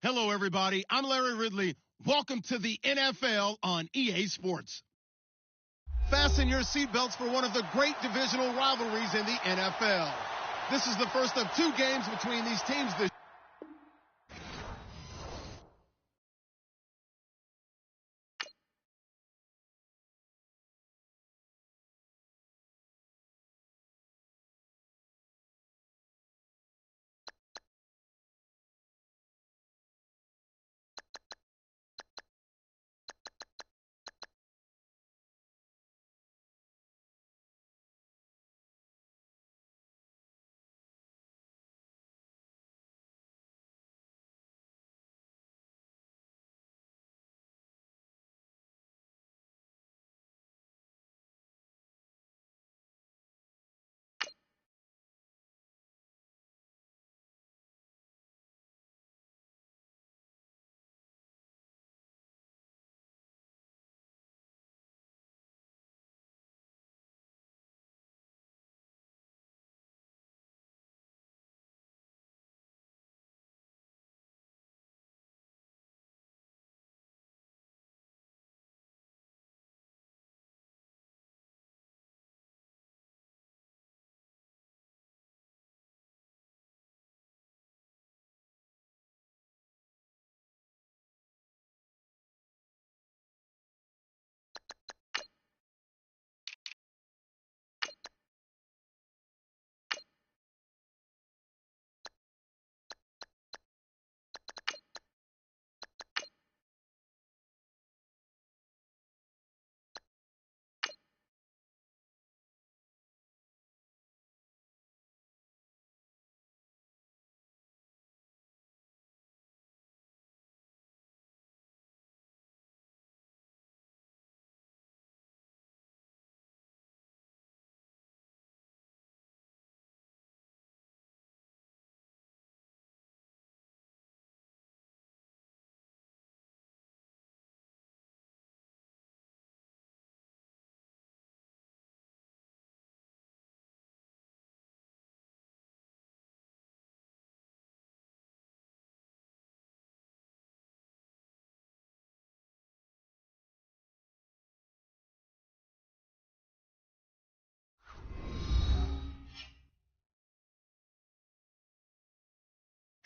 Hello, everybody. I'm Larry Ridley. Welcome to the NFL on EA Sports. Fasten your seatbelts for one of the great divisional rivalries in the NFL. This is the first of two games between these teams this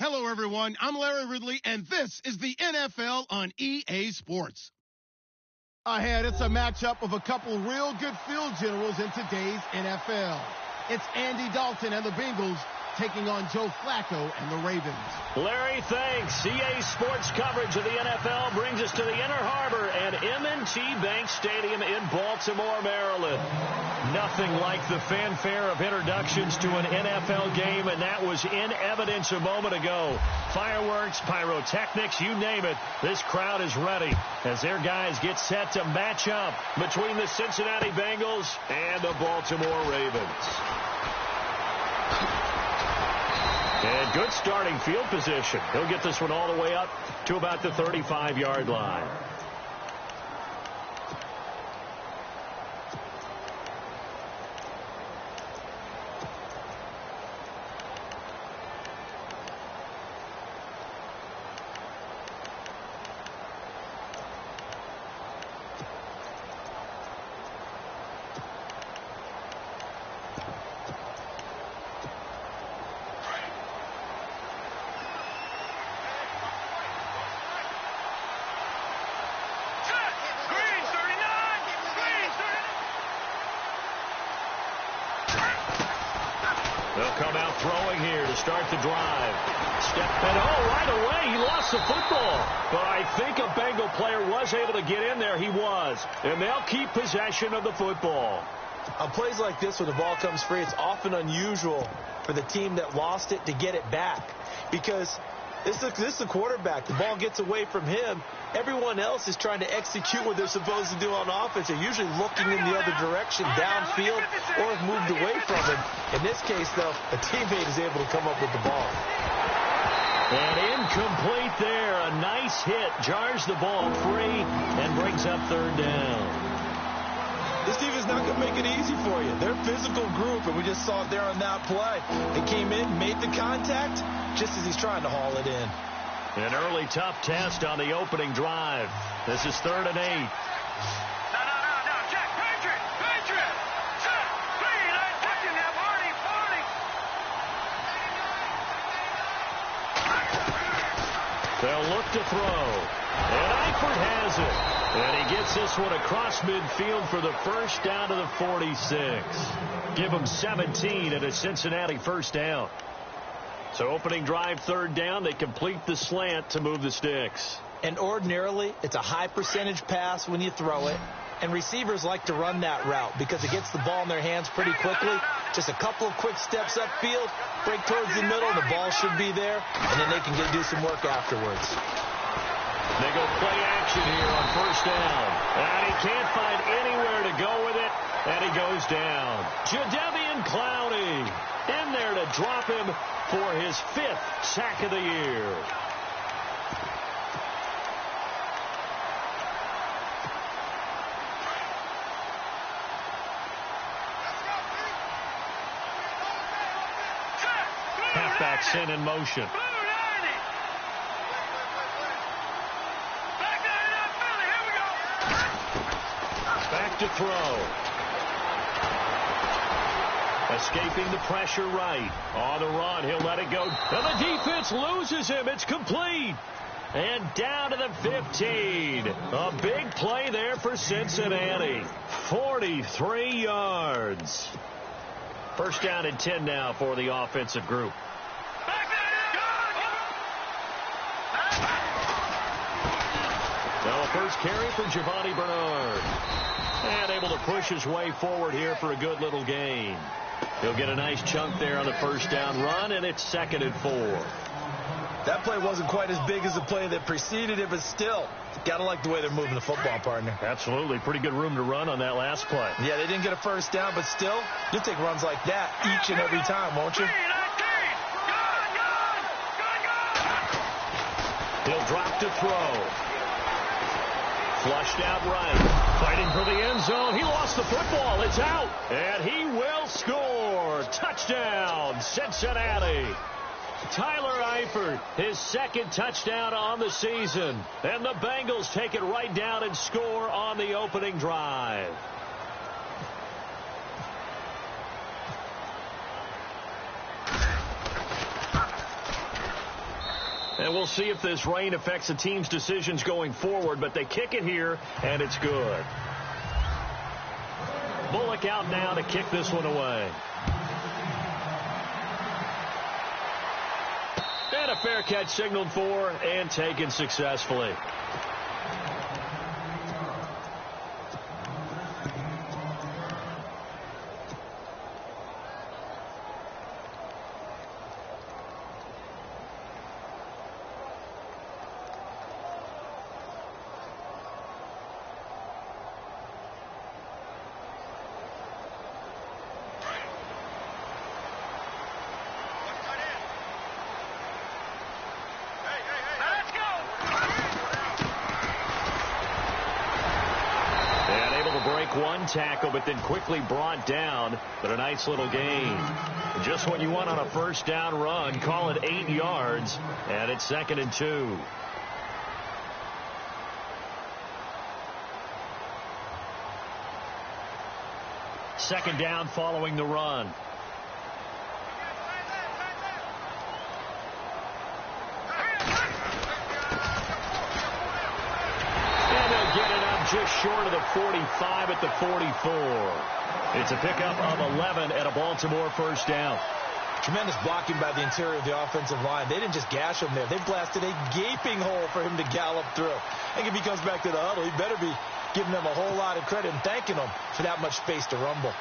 Hello, everyone. I'm Larry Ridley, and this is the NFL on EA Sports. Ahead, it's a matchup of a couple real good field generals in today's NFL. It's Andy Dalton and the Bengals taking on Joe Flacco and the Ravens. Larry, thanks. EA Sports coverage of the NFL brings us to the Inner Harbor at M&T Bank Stadium in Baltimore, Maryland. Nothing like the fanfare of introductions to an NFL game, and that was in evidence a moment ago. Fireworks, pyrotechnics, you name it. This crowd is ready as their guys get set to match up between the Cincinnati Bengals and the Baltimore Ravens. And good starting field position. He'll get this one all the way up to about the 35-yard line. They'll come out throwing here to start the drive. Step and right away he lost the football. But I think a Bengal player was able to get in there. He was. And they'll keep possession of the football. On plays like this where the ball comes free, it's often unusual for the team that lost it to get it back. Because this is the quarterback. The ball gets away from him. Everyone else is trying to execute what they're supposed to do on offense. They're usually looking in the other direction, downfield, or have moved away from him. In this case, though, a teammate is able to come up with the ball. And incomplete there. A nice hit. Jars the ball free and brings up third down. This defense is not going to make it easy for you. They're a physical group, and we just saw it there on that play. They came in, made the contact, just as he's trying to haul it in. An early tough test on the opening drive. This is 3rd and 8. No, check, Patriot, check, please, I ain't touching that, Marty. They'll look to throw. And Eifert has it. And he gets this one across midfield for the first down to the 46. Give him 17 and a Cincinnati first down. So opening drive, 3rd down. They complete the slant to move the sticks. And ordinarily, it's a high percentage pass when you throw it. And receivers like to run that route because it gets the ball in their hands pretty quickly. Just a couple of quick steps upfield, break towards the middle, the ball should be there, and then they can do some work afterwards. They go play action here on 1st down. And he can't find anywhere to go with it, and he goes down. Jadeveon Clowney in there to drop him for his 5th sack of the year. Halfback sent in motion. Back to throw. Escaping the pressure right. On the run, he'll let it go. And the defense loses him. It's complete. And down to the 15. A big play there for Cincinnati. 43 yards. First down and 10 now for the offensive group. Now a first carry for Giovanni Bernard. And able to push his way forward here for a good little gain. He'll get a nice chunk there on the first down run, and it's 2nd and 4. That play wasn't quite as big as the play that preceded it, but still, got to like the way they're moving the football, partner. Absolutely. Pretty good room to run on that last play. Yeah, they didn't get a first down, but still, you'll take runs like that each and every time, won't you? He'll drop to throw. Flushed out right. Fighting for the end zone. He lost the football. It's out. And he will score. Touchdown, Cincinnati. Tyler Eifert, his 2nd touchdown on the season. And the Bengals take it right down and score on the opening drive. And we'll see if this rain affects the team's decisions going forward, but they kick it here, and it's good. Bullock out now to kick this one away. And a fair catch signaled for and taken successfully. One tackle, but then quickly brought down, but a nice little gain. Just what you want on a first down run. Call it 8 yards, and it's 2nd and 2. Second down following the run. Just short of the 45 at the 44. It's a pickup of 11 and a Baltimore first down. Tremendous blocking by the interior of the offensive line. They didn't just gash him there. They blasted a gaping hole for him to gallop through. I think if he comes back to the huddle, he better be giving them a whole lot of credit and thanking them for that much space to rumble.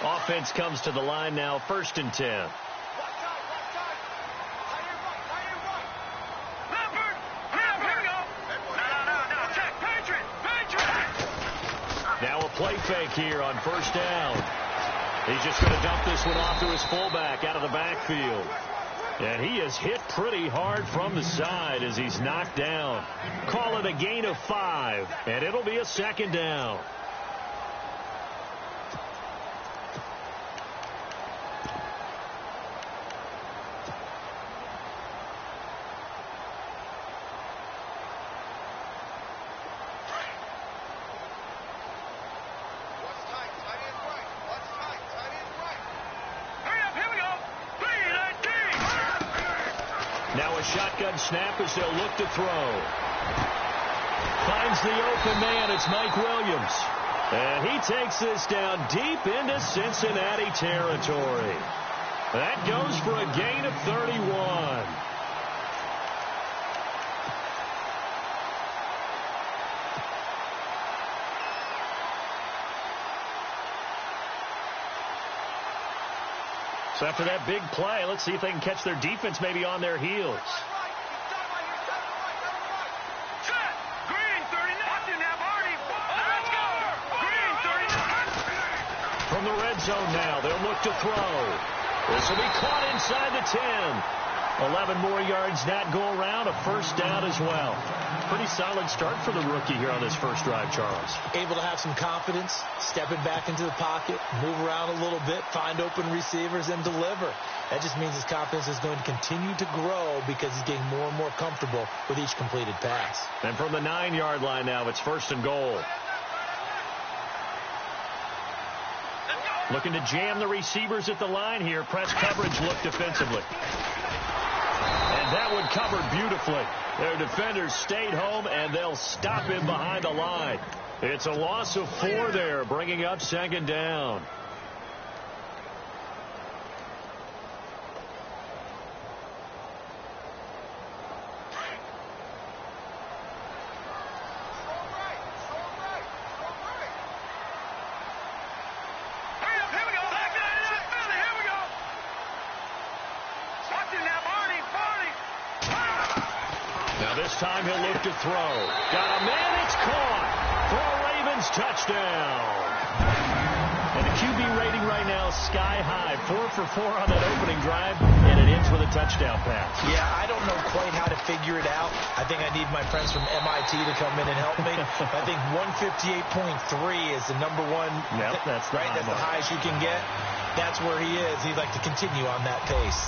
Offense comes to the line now, 1st and 10. Play fake here on first down. He's just going to dump this one off to his fullback out of the backfield. And he is hit pretty hard from the side as he's knocked down. Call it a gain of 5, and it'll be a 2nd down. shotgun snap as they'll look to throw. Finds the open man. It's Mike Williams. And he takes this down deep into Cincinnati territory. That goes for a gain of 31. So after that big play, let's see if they can catch their defense maybe on their heels. From the red zone now, they'll look to throw. This will be caught inside the 10. 11 more yards that go around, a first down as well. Pretty solid start for the rookie here on this first drive, Charles. Able to have some confidence, stepping back into the pocket, move around a little bit, find open receivers, and deliver. That just means his confidence is going to continue to grow because he's getting more and more comfortable with each completed pass. And from the 9-yard line now, it's first and goal. Looking to jam the receivers at the line here. Press coverage look defensively. And that one covered beautifully. Their defenders stayed home, and they'll stop him behind the line. It's a loss of 4 there, bringing up second down. This time he'll look to throw. Got a man, it's caught for a Ravens touchdown. And the QB rating right now sky high. 4 for 4 on that opening drive, and it ends with a touchdown pass. Yeah, I don't know quite how to figure it out. I think I need my friends from MIT to come in and help me. I think 158.3 is the number one. Yep, that's the right. That's the highest you can get. That's where he is. He'd like to continue on that pace.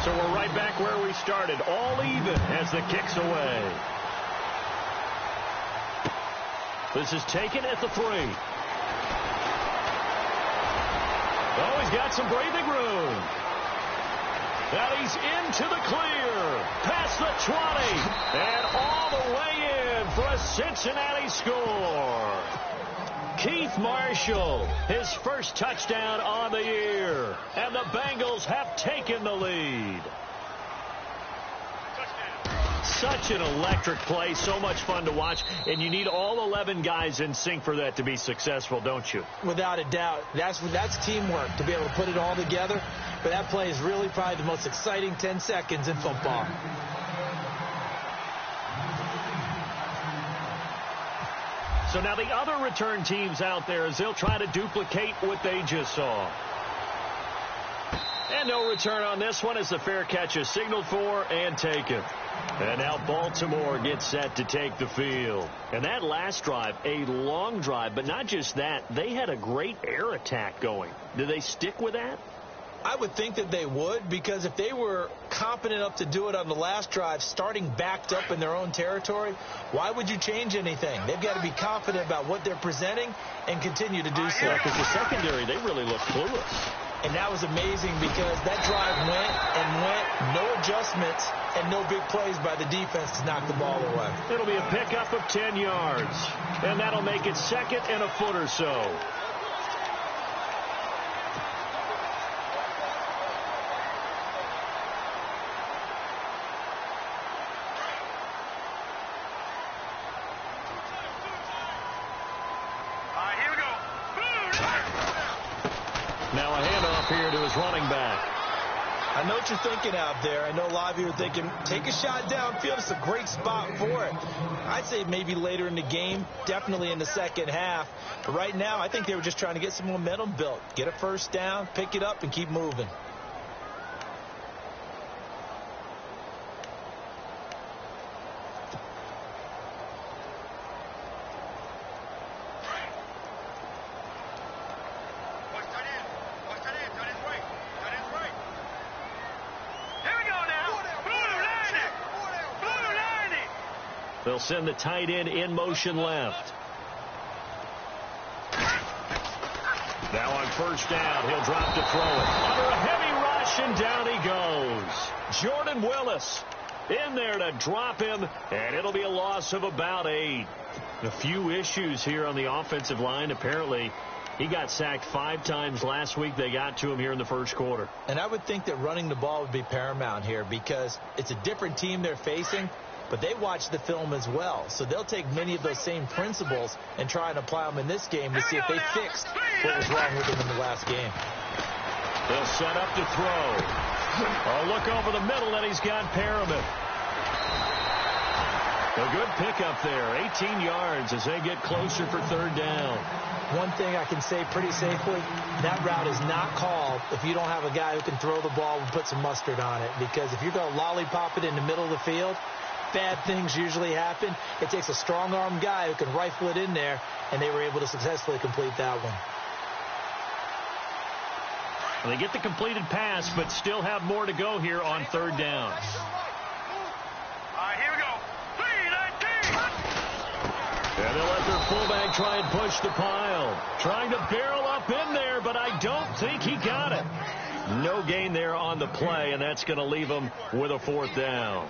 So we're right back where we started, all even as the kick's away. This is taken at the 3. Oh, he's got some breathing room. Now he's into the clear, past the 20, and all the way in for a Cincinnati score. Keith Marshall, his first touchdown on the year. And the Bengals have taken the lead. Such an electric play, so much fun to watch. And you need all 11 guys in sync for that to be successful, don't you? Without a doubt. That's teamwork, to be able to put it all together. But that play is really probably the most exciting 10 seconds in football. So now the other return teams out there, as they'll try to duplicate what they just saw. And no return on this one as the fair catch is signaled for and taken. And now Baltimore gets set to take the field. And that last drive, a long drive, but not just that. They had a great air attack going. Do they stick with that? I would think that they would, because if they were competent enough to do it on the last drive, starting backed up in their own territory, why would you change anything? They've got to be confident about what they're presenting and continue to do so. Because the secondary, they really look clueless. And that was amazing because that drive went and went, no adjustments and no big plays by the defense to knock the ball away. It'll be a pickup of 10 yards, and that'll make it second and a foot or so. Now a handoff here to his running back. I know what you're thinking out there. I know a lot of you are thinking, take a shot downfield. It's a great spot for it. I'd say maybe later in the game, definitely in the second half. But right now, I think they were just trying to get some momentum built. Get a first down, pick it up, and keep moving. They'll send the tight end in motion left. Now on first down, he'll drop to throw it. Under a heavy rush, interception. Down he goes. Jordan Willis in there to drop him, and it'll be a loss of about 8. A few issues here on the offensive line. Apparently, he got sacked 5 times last week. They got to him here in the first quarter. And I would think that running the ball would be paramount here because it's a different team they're facing, but they watch the film as well. So they'll take many of those same principles and try and apply them in this game to see if they fixed what was wrong with them in the last game. They'll set up to throw. A look over the middle, and he's got Perriman. A good pickup there, 18 yards as they get closer for 3rd down. One thing I can say pretty safely, that route is not called if you don't have a guy who can throw the ball and put some mustard on it. Because if you're going to lollipop it in the middle of the field, bad things usually happen. It takes a strong-armed guy who can rifle it in there, and they were able to successfully complete that one. They get the completed pass, but still have more to go here on 3rd down. All right, here we go. 3-19. And they'll let their fullback try and push the pile. Trying to barrel up in there, but I don't think he got it. No gain there on the play, and that's going to leave him with a 4th down.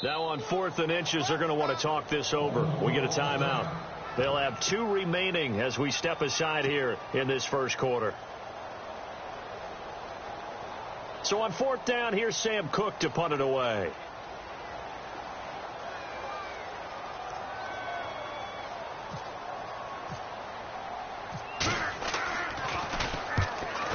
Now on 4th and inches, they're going to want to talk this over. We get a timeout. They'll have 2 remaining as we step aside here in this first quarter. So on 4th down, here's Sam Cook to punt it away.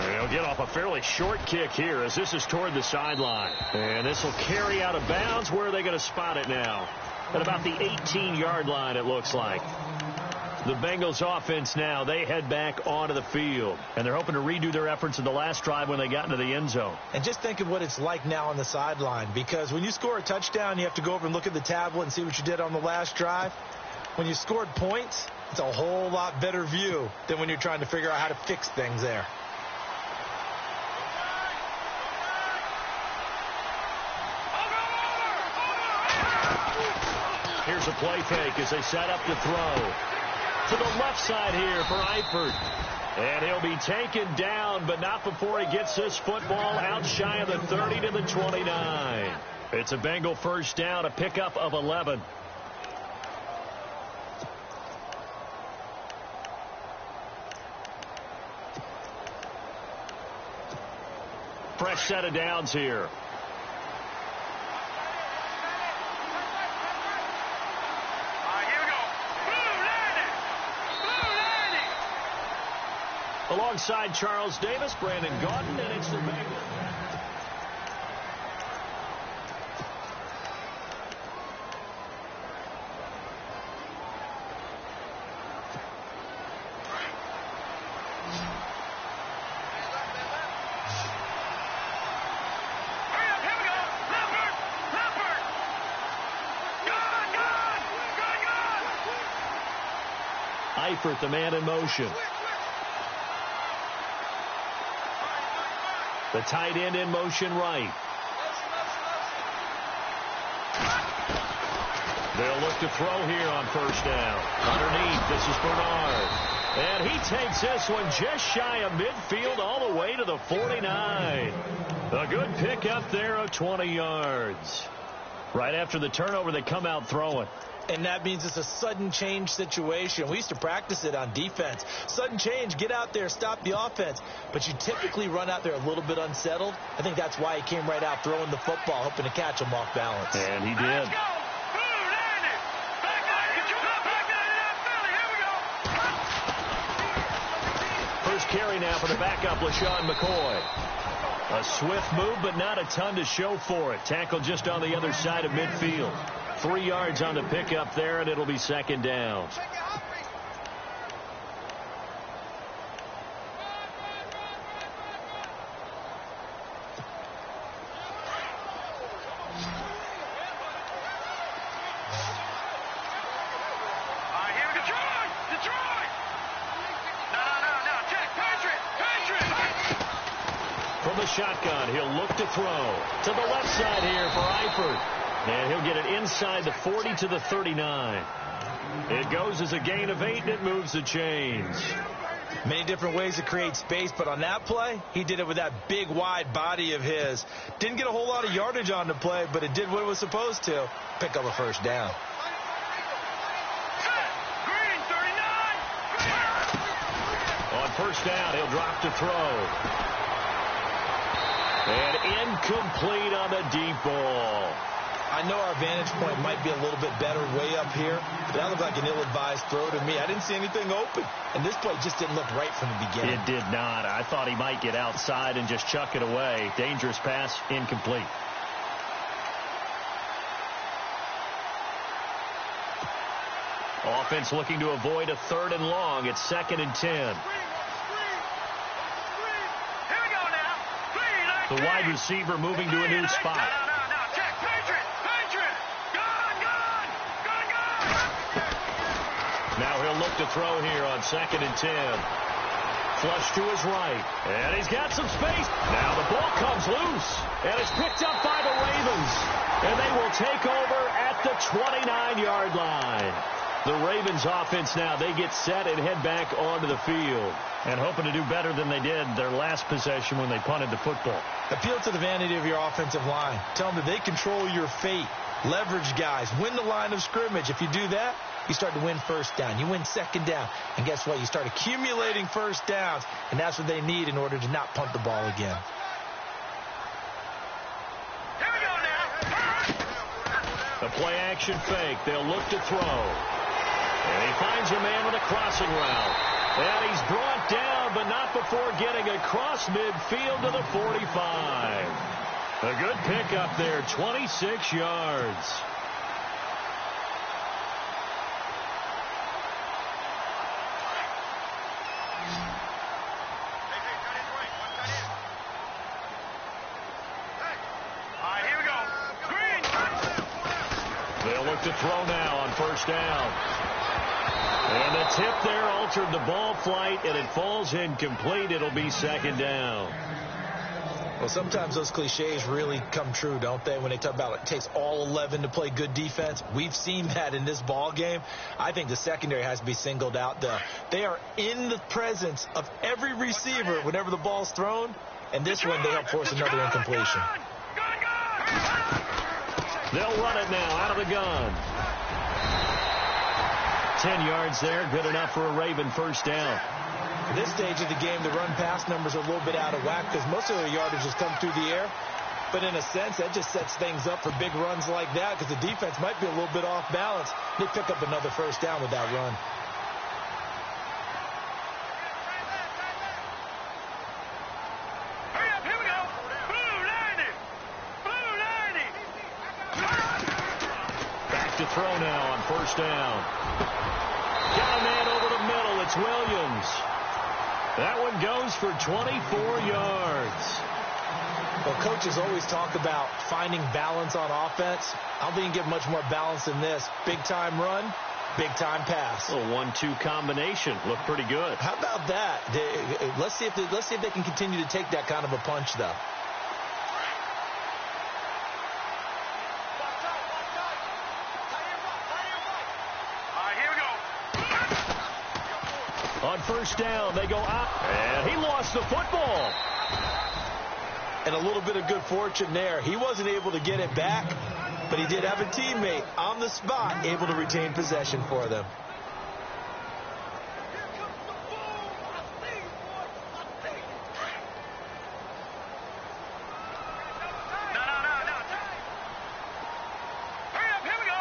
They'll get off a fairly short kick here as this is toward the sideline. And this will carry out of bounds. Where are they going to spot it now? At about the 18-yard line, it looks like. The Bengals offense now, they head back onto the field. And they're hoping to redo their efforts in the last drive when they got into the end zone. And just think of what it's like now on the sideline. Because when you score a touchdown, you have to go over and look at the tablet and see what you did on the last drive. When you scored points, it's a whole lot better view than when you're trying to figure out how to fix things there. Here's a play fake as they set up the throw. To the left side here for Eifert. And he'll be taken down, but not before he gets this football out shy of the 30 to the 29. It's a Bengal first down, a pickup of 11. Fresh set of downs here. Alongside Charles Davis, Brandon Gawden, and it's the Bengals. Eifert, the man in motion. The tight end in motion right. They'll look to throw here on first down. Underneath, this is Bernard. And he takes this one just shy of midfield all the way to the 49. A good pickup there of 20 yards. Right after the turnover, they come out throwing. And that means it's a sudden change situation. We used to practice it on defense. Sudden change, get out there, stop the offense. But you typically run out there a little bit unsettled. I think that's why he came right out throwing the football, hoping to catch him off balance. And he did. First carry now for the backup, LaShawn McCoy. A swift move, but not a ton to show for it. Tackled just on the other side of midfield. 3 yards on the pickup there, and it'll be second down. From the shotgun, he'll look to throw. To the left side here for Eifert. And he'll get it inside the 40 to the 39. It goes as a gain of 8, and it moves the chains. Many different ways to create space, but on that play, he did it with that big, wide body of his. Didn't get a whole lot of yardage on the play, but it did what it was supposed to. Pick up a first down. On first down, he'll drop to throw. And incomplete on the deep ball. I know our vantage point might be a little bit better way up here, but that looked like an ill-advised throw to me. I didn't see anything open, and this play just didn't look right from the beginning. It did not. I thought he might get outside and just chuck it away. Dangerous pass, incomplete. Offense looking to avoid a 3rd and long. It's 2nd and 10. The wide receiver moving to a new spot. Now he'll look to throw here on 2nd and 10. Flush to his right. And he's got some space. Now the ball comes loose. And it's picked up by the Ravens. And they will take over at the 29-yard line. The Ravens offense now, they get set and head back onto the field. And hoping to do better than they did their last possession when they punted the football. Appeal to the vanity of your offensive line. Tell them that they control your fate. Leverage guys. Win the line of scrimmage. If you do that, you start to win first down. You win second down. And guess what? You start accumulating first downs. And that's what they need in order to not punt the ball again. Here we go now. A play action fake. They'll look to throw. And he finds a man with a crossing route. And he's brought down, but not before getting across midfield to the 45. A good pickup there, 26 yards. All right, here we go. Green. They'll look to throw now on first down. And the tip there altered the ball flight, and it falls incomplete. It'll be second down. Well, sometimes those cliches really come true, don't they, when they talk about it takes all 11 to play good defense. We've seen that in this ball game. I think the secondary has to be singled out, though. They are in the presence of every receiver whenever the ball's thrown, and this one they help force another incompletion. They'll run it now out of the gun. 10 yards there, good enough for a Raven first down. At this stage of the game, the run-pass numbers are a little bit out of whack because most of their yardage has come through the air. But in a sense, that just sets things up for big runs like that because the defense might be a little bit off balance. They pick up another first down with that run. Hurry up, here we go. Blue 90. Blue 90. Back to throw now on first down. Got a man over the middle. It's Williams. That one goes for 24 yards. Well, coaches always talk about finding balance on offense. I don't think you can get much more balance than this. Big-time run, big-time pass. A 1-2 combination. Looked pretty good. How about that? Let's see if they can continue to take that kind of a punch, though. On first down, they go out, and he lost the football. And a little bit of good fortune there. He wasn't able to get it back, but he did have a teammate on the spot able to retain possession for them. Hurry up, here we go.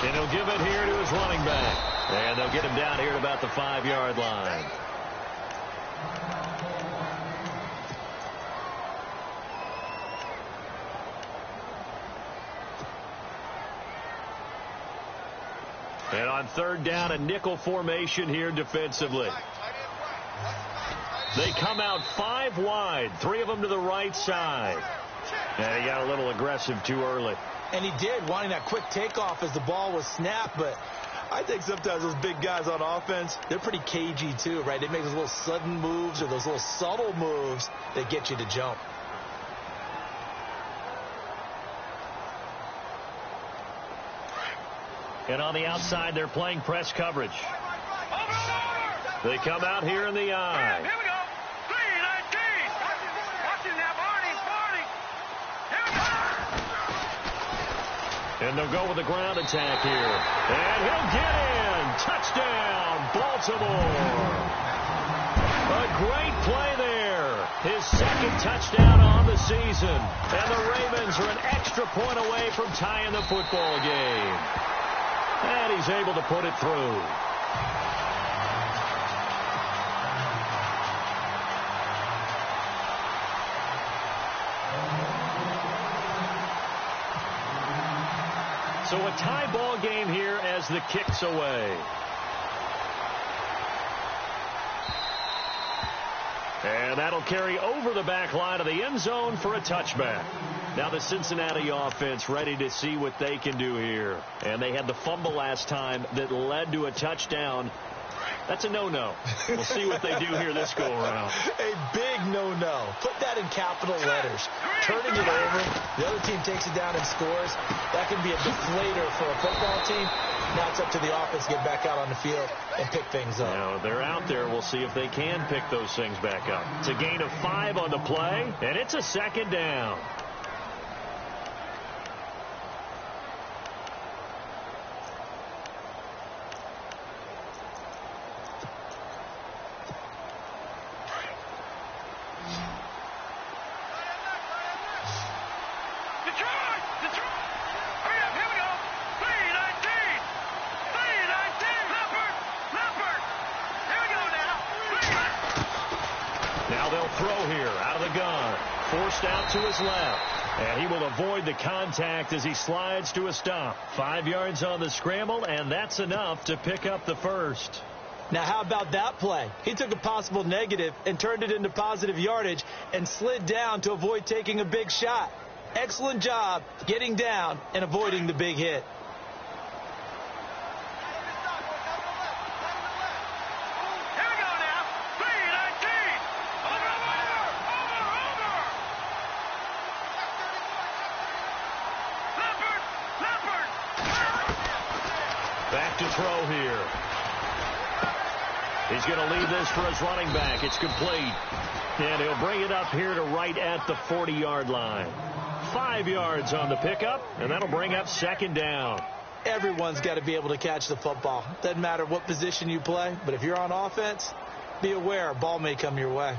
And he'll give it here to his running back. And they'll get him down here at about the 5-yard line. And on third down, a nickel formation here defensively. They come out 5 wide, 3 of them to the right side. And he got a little aggressive too early. And he did, wanting that quick takeoff as the ball was snapped, but I think sometimes those big guys on offense, they're pretty cagey too, right? They make those little sudden moves or those little subtle moves that get you to jump. And on the outside, they're playing press coverage. They come out here in the eye. Here we go. 3-19. Watching that, Barney. Here we go. And they'll go with the ground attack here. And he'll get in. Touchdown, Baltimore. A great play there. His second touchdown on the season. And the Ravens are an extra point away from tying the football game. And he's able to put it through. So a tie ball game here as the kick's away. And that'll carry over the back line of the end zone for a touchback. Now the Cincinnati offense ready to see what they can do here. And they had the fumble last time that led to a touchdown. That's a no-no. We'll see what they do here this go-around. A big no-no. Put that in capital letters. Turning it over, the other team takes it down and scores. That can be a deflator for a football team. Now it's up to the offense to get back out on the field and pick things up. Now, they're out there. We'll see if they can pick those things back up. It's a gain of 5 on the play, and it's a second down. To his left, and he will avoid the contact as he slides to a stop. 5 yards on the scramble, and that's enough to pick up the first. Now, how about that play? He took a possible negative and turned it into positive yardage and slid down to avoid taking a big shot. Excellent job getting down and avoiding the big hit. Throw here. He's going to leave this for his running back. It's complete. And he'll bring it up here to right at the 40-yard line. 5 yards on the pickup, and that'll bring up second down. Everyone's got to be able to catch the football. Doesn't matter what position you play, but if you're on offense, be aware a ball may come your way.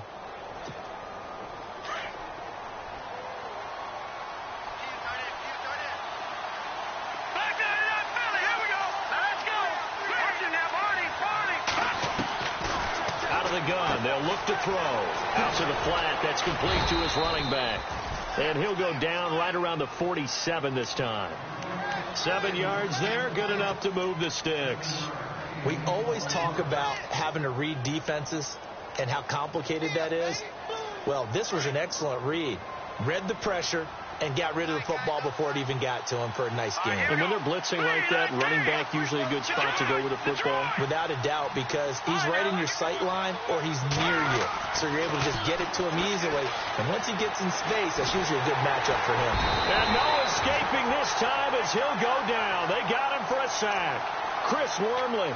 Gun. They'll look to throw. Out to the flat. That's complete to his running back. And he'll go down right around the 47 this time. 7 yards there. Good enough to move the sticks. We always talk about having to read defenses and how complicated that is. Well, this was an excellent read. Read the pressure and got rid of the football before it even got to him for a nice game. And when they're blitzing like that, running back usually a good spot to go with the football? Without a doubt, because he's right in your sight line or he's near you. So you're able to just get it to him easily. And once he gets in space, that's usually a good matchup for him. And no escaping this time as he'll go down. They got him for a sack. Chris Wormley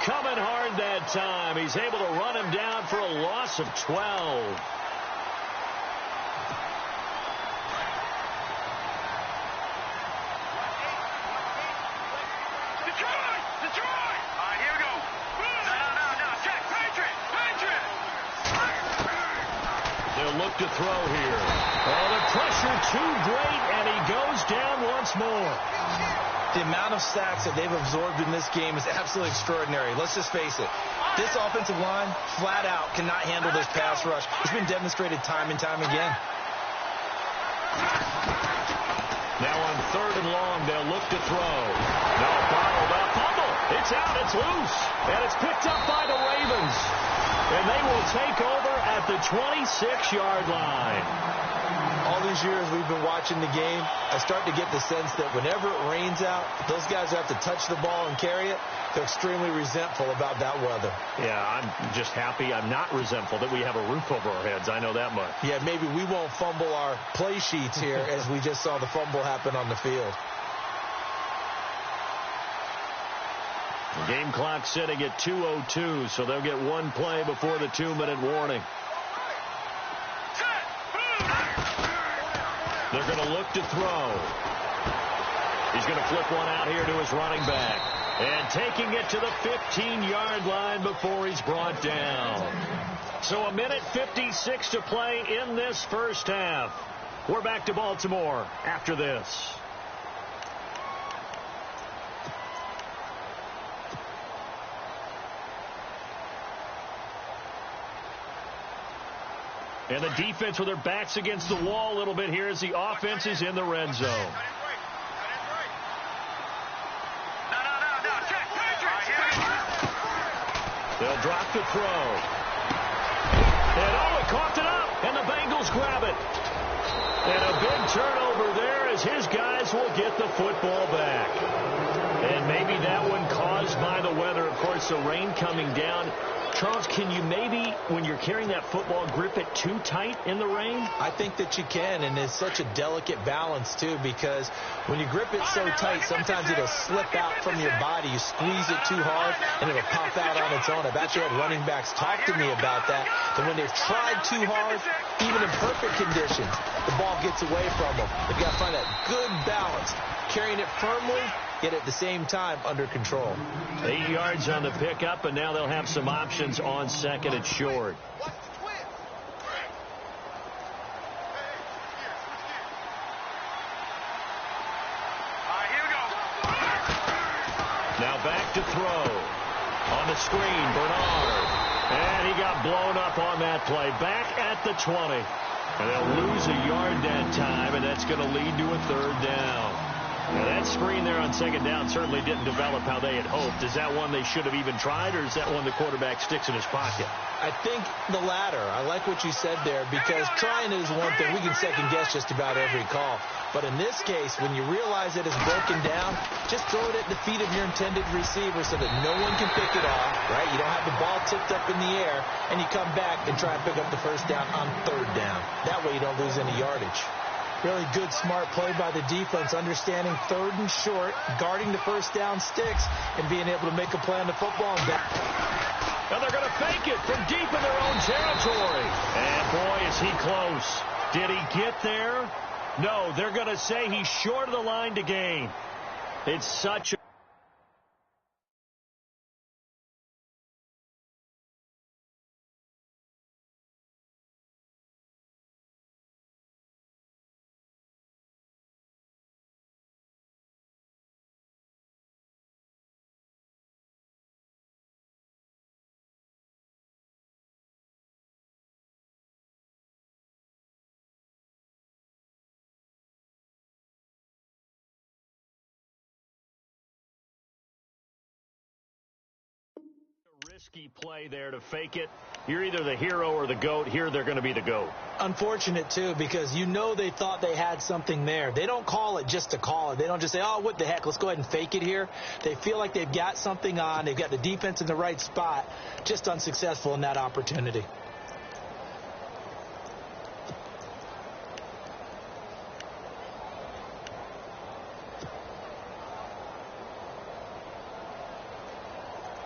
coming hard that time. He's able to run him down for a loss of 12. Look to throw here. Oh, the pressure too great, and he goes down once more. The amount of sacks that they've absorbed in this game is absolutely extraordinary. Let's just face it. This offensive line, flat out, cannot handle this pass rush. It's been demonstrated time and time again. Now on 3rd and long, they'll look to throw. No, bottled up. Fumble. It's out. It's loose. And it's picked up by the Ravens. And they will take over at the 26-yard line. All these years we've been watching the game, I start to get the sense that whenever it rains out, those guys have to touch the ball and carry it. They're extremely resentful about that weather. Yeah, I'm just happy I'm not resentful that we have a roof over our heads. I know that much. Yeah, maybe we won't fumble our play sheets here as we just saw the fumble happen on the field. The game clock sitting at 2:02, so they'll get one play before the 2-minute warning. They're going to look to throw. He's going to flip one out here to his running back. And taking it to the 15-yard line before he's brought down. So 1:56 to play in this first half. We're back to Baltimore after this. And the defense with their backs against the wall a little bit here as the offense is in the red zone. They'll drop the throw. And oh, it coughed it up, and the Bengals grab it. And a big turnover there as his guys will get the football back. And maybe that one caused by the weather. Of course, the rain coming down. Charles, can you maybe, when you're carrying that football, grip it too tight in the rain? I think that you can, and it's such a delicate balance, too, because when you grip it so tight, sometimes it'll slip out from your body. You squeeze it too hard, and it'll pop out on its own. I've actually had running backs talk to me about that when they've tried too hard, even in perfect conditions, the ball gets away from them. They've got to find that good balance, carrying it firmly, yet at the same time under control. 8 yards on the pickup, and now they'll have some options on second and short. Now back to throw. On the screen, Bernard. And he got blown up on that play. Back at the 20. And they'll lose a yard that time, and that's going to lead to a third down. Now that screen there on second down certainly didn't develop how they had hoped. Is that one they should have even tried, or is that one the quarterback sticks in his pocket? I think the latter. I like what you said there, because trying is one thing. We can second guess just about every call. But in this case, when you realize it is broken down, just throw it at the feet of your intended receiver so that no one can pick it off, right? You don't have the ball tipped up in the air, and you come back and try and pick up the first down on third down. That way you don't lose any yardage. Really good, smart play by the defense, understanding third and short, guarding the first down sticks, and being able to make a play on the football. Now they're going to fake it from deep in their own territory. And boy, is he close. Did he get there? No, they're going to say he's short of the line to gain. It's such a... risky play there to fake it. You're either the hero or the GOAT. Here they're going to be the GOAT. Unfortunate, too, because you know they thought they had something there. They don't call it just to call it. They don't just say, oh, what the heck, let's go ahead and fake it here. They feel like they've got something on. They've got the defense in the right spot. Just unsuccessful in that opportunity.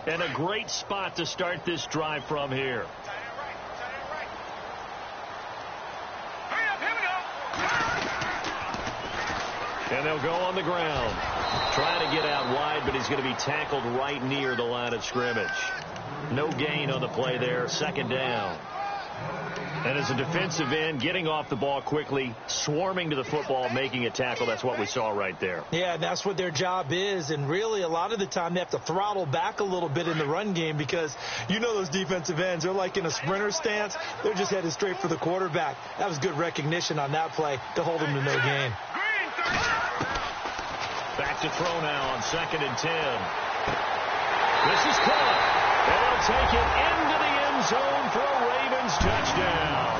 And a great spot to start this drive from here. And they'll go on the ground. Trying to get out wide, but he's going to be tackled right near the line of scrimmage. No gain on the play there. Second down. And as a defensive end, getting off the ball quickly, swarming to the football, making a tackle, that's what we saw right there. Yeah, that's what their job is. And really, a lot of the time, they have to throttle back a little bit in the run game because you know those defensive ends, they're like in a sprinter stance. They're just headed straight for the quarterback. That was good recognition on that play to hold them to no gain. Back to throw now on 2nd and 10. This is caught. They'll take it into the end zone for a Ravens touchdown.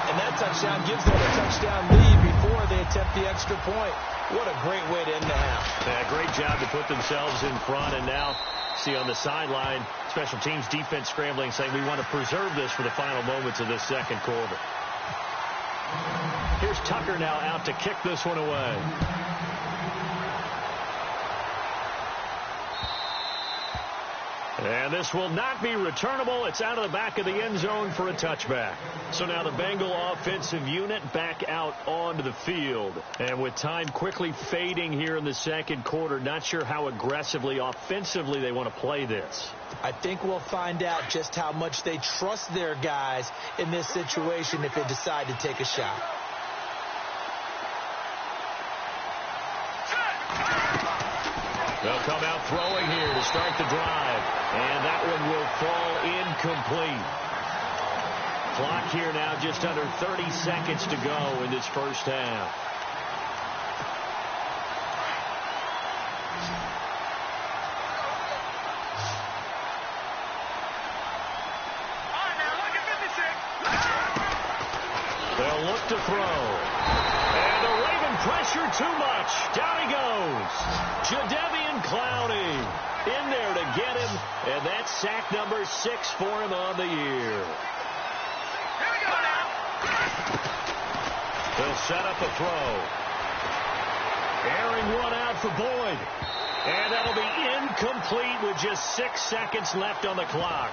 And that touchdown gives them a touchdown lead before they attempt the extra point. What a great way to end the half. Yeah, great job to put themselves in front. And now, see on the sideline, special teams defense scrambling, saying we want to preserve this for the final moments of this second quarter. Here's Tucker now out to kick this one away. And this will not be returnable. It's out of the back of the end zone for a touchback. So now the Bengal offensive unit back out onto the field. And with time quickly fading here in the second quarter, not sure how aggressively, offensively they want to play this. I think we'll find out just how much they trust their guys in this situation if they decide to take a shot. They'll come out throwing here to start the drive. And that one will fall incomplete. Clock here now just under 30 seconds to go in this first half. They'll look to throw. And the Raven pressure too much. Down he goes. Jadeveon Clowney in there to get him. And that's sack number 6 for him on the year. Here we go now. They'll set up a throw. Airing one out for Boyd. And that'll be incomplete with just 6 seconds left on the clock.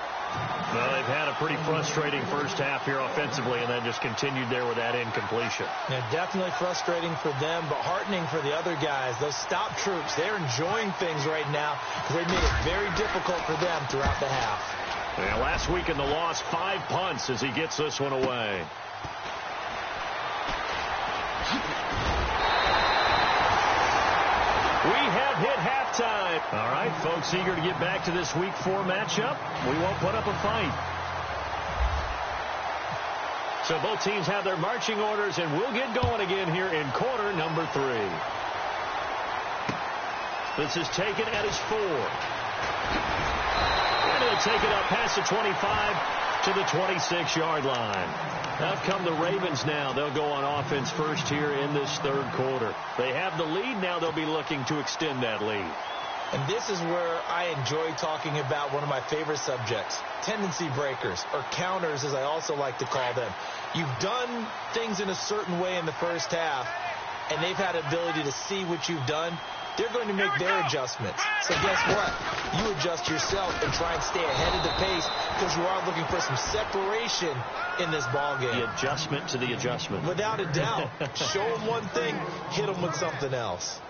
Well, they've had a pretty frustrating first half here offensively and then just continued there with that incompletion. Yeah, definitely frustrating for them, but heartening for the other guys. Those stop troops, they're enjoying things right now because they made it very difficult for them throughout the half. Yeah, last week in the loss, 5 punts as he gets this one away. We have hit halftime. All right, folks, eager to get back to this Week 4 matchup. We won't put up a fight. So both teams have their marching orders, and we'll get going again here in quarter number 3. This is taken at his 4. And he'll take it up past the 25 to the 26-yard line. Out come the Ravens now. They'll go on offense first here in this third quarter. They have the lead. Now they'll be looking to extend that lead. And this is where I enjoy talking about one of my favorite subjects, tendency breakers, or counters as I also like to call them. You've done things in a certain way in the first half, and they've had ability to see what you've done. They're going to make their adjustments. So guess what? You adjust yourself and try and stay ahead of the pace because you are looking for some separation in this ball game. The adjustment to the adjustment. Without a doubt. Show them one thing, hit them with something else.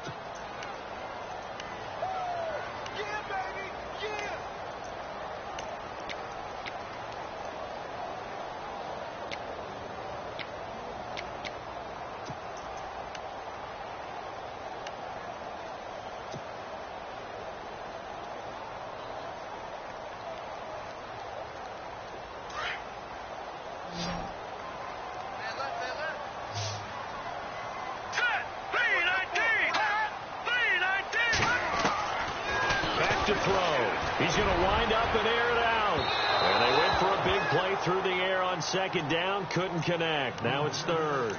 To throw. He's going to wind up and air it out. And they went for a big play through the air on second down. Couldn't connect. Now it's third.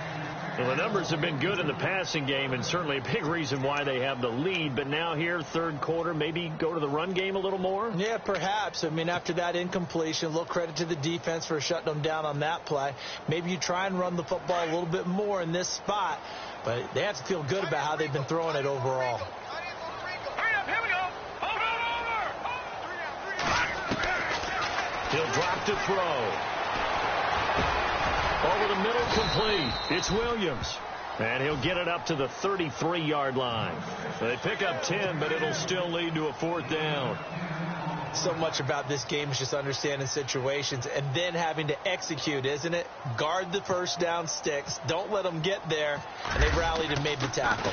Well, the numbers have been good in the passing game and certainly a big reason why they have the lead. But now here, third quarter, maybe go to the run game a little more? Yeah, perhaps. I mean, after that incompletion, a little credit to the defense for shutting them down on that play. Maybe you try and run the football a little bit more in this spot. But they have to feel good about how they've been throwing it overall. He'll drop to throw. Over the middle, complete. It's Williams. And he'll get it up to the 33-yard line. They pick up 10, but it'll still lead to a fourth down. So much about this game is just understanding situations and then having to execute, isn't it? Guard the first down sticks. Don't let them get there. And they rallied and made the tackle.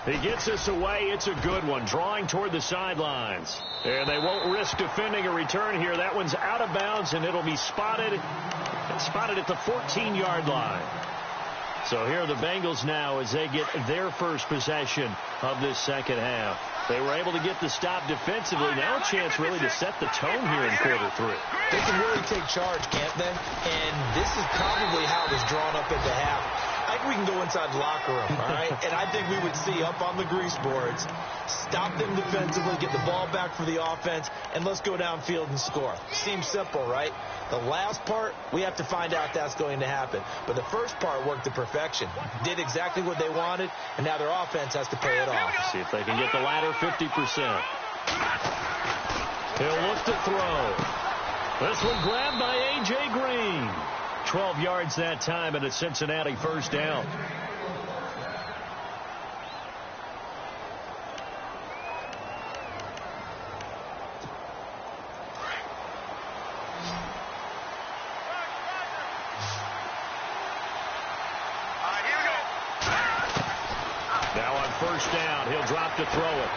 He gets us away. It's a good one. Drawing toward the sidelines. And they won't risk defending a return here. That one's out of bounds, and it'll be spotted at the 14-yard line. So here are the Bengals now as they get their first possession of this second half. They were able to get the stop defensively. Now a chance really to set the tone here in quarter 3. They can really take charge, can't they? And this is probably how it was drawn up at the half. I think we can go inside the locker room, all right? And I think we would see up on the grease boards, stop them defensively, get the ball back for the offense, and let's go downfield and score. Seems simple, right? The last part, we have to find out that's going to happen. But the first part worked to perfection. Did exactly what they wanted, and now their offense has to pay it off. See if they can get the latter 50%. He'll look to throw. This one grabbed by A.J. Green. 12 yards that time and a Cincinnati first down. Now on first down, he'll drop to throw it.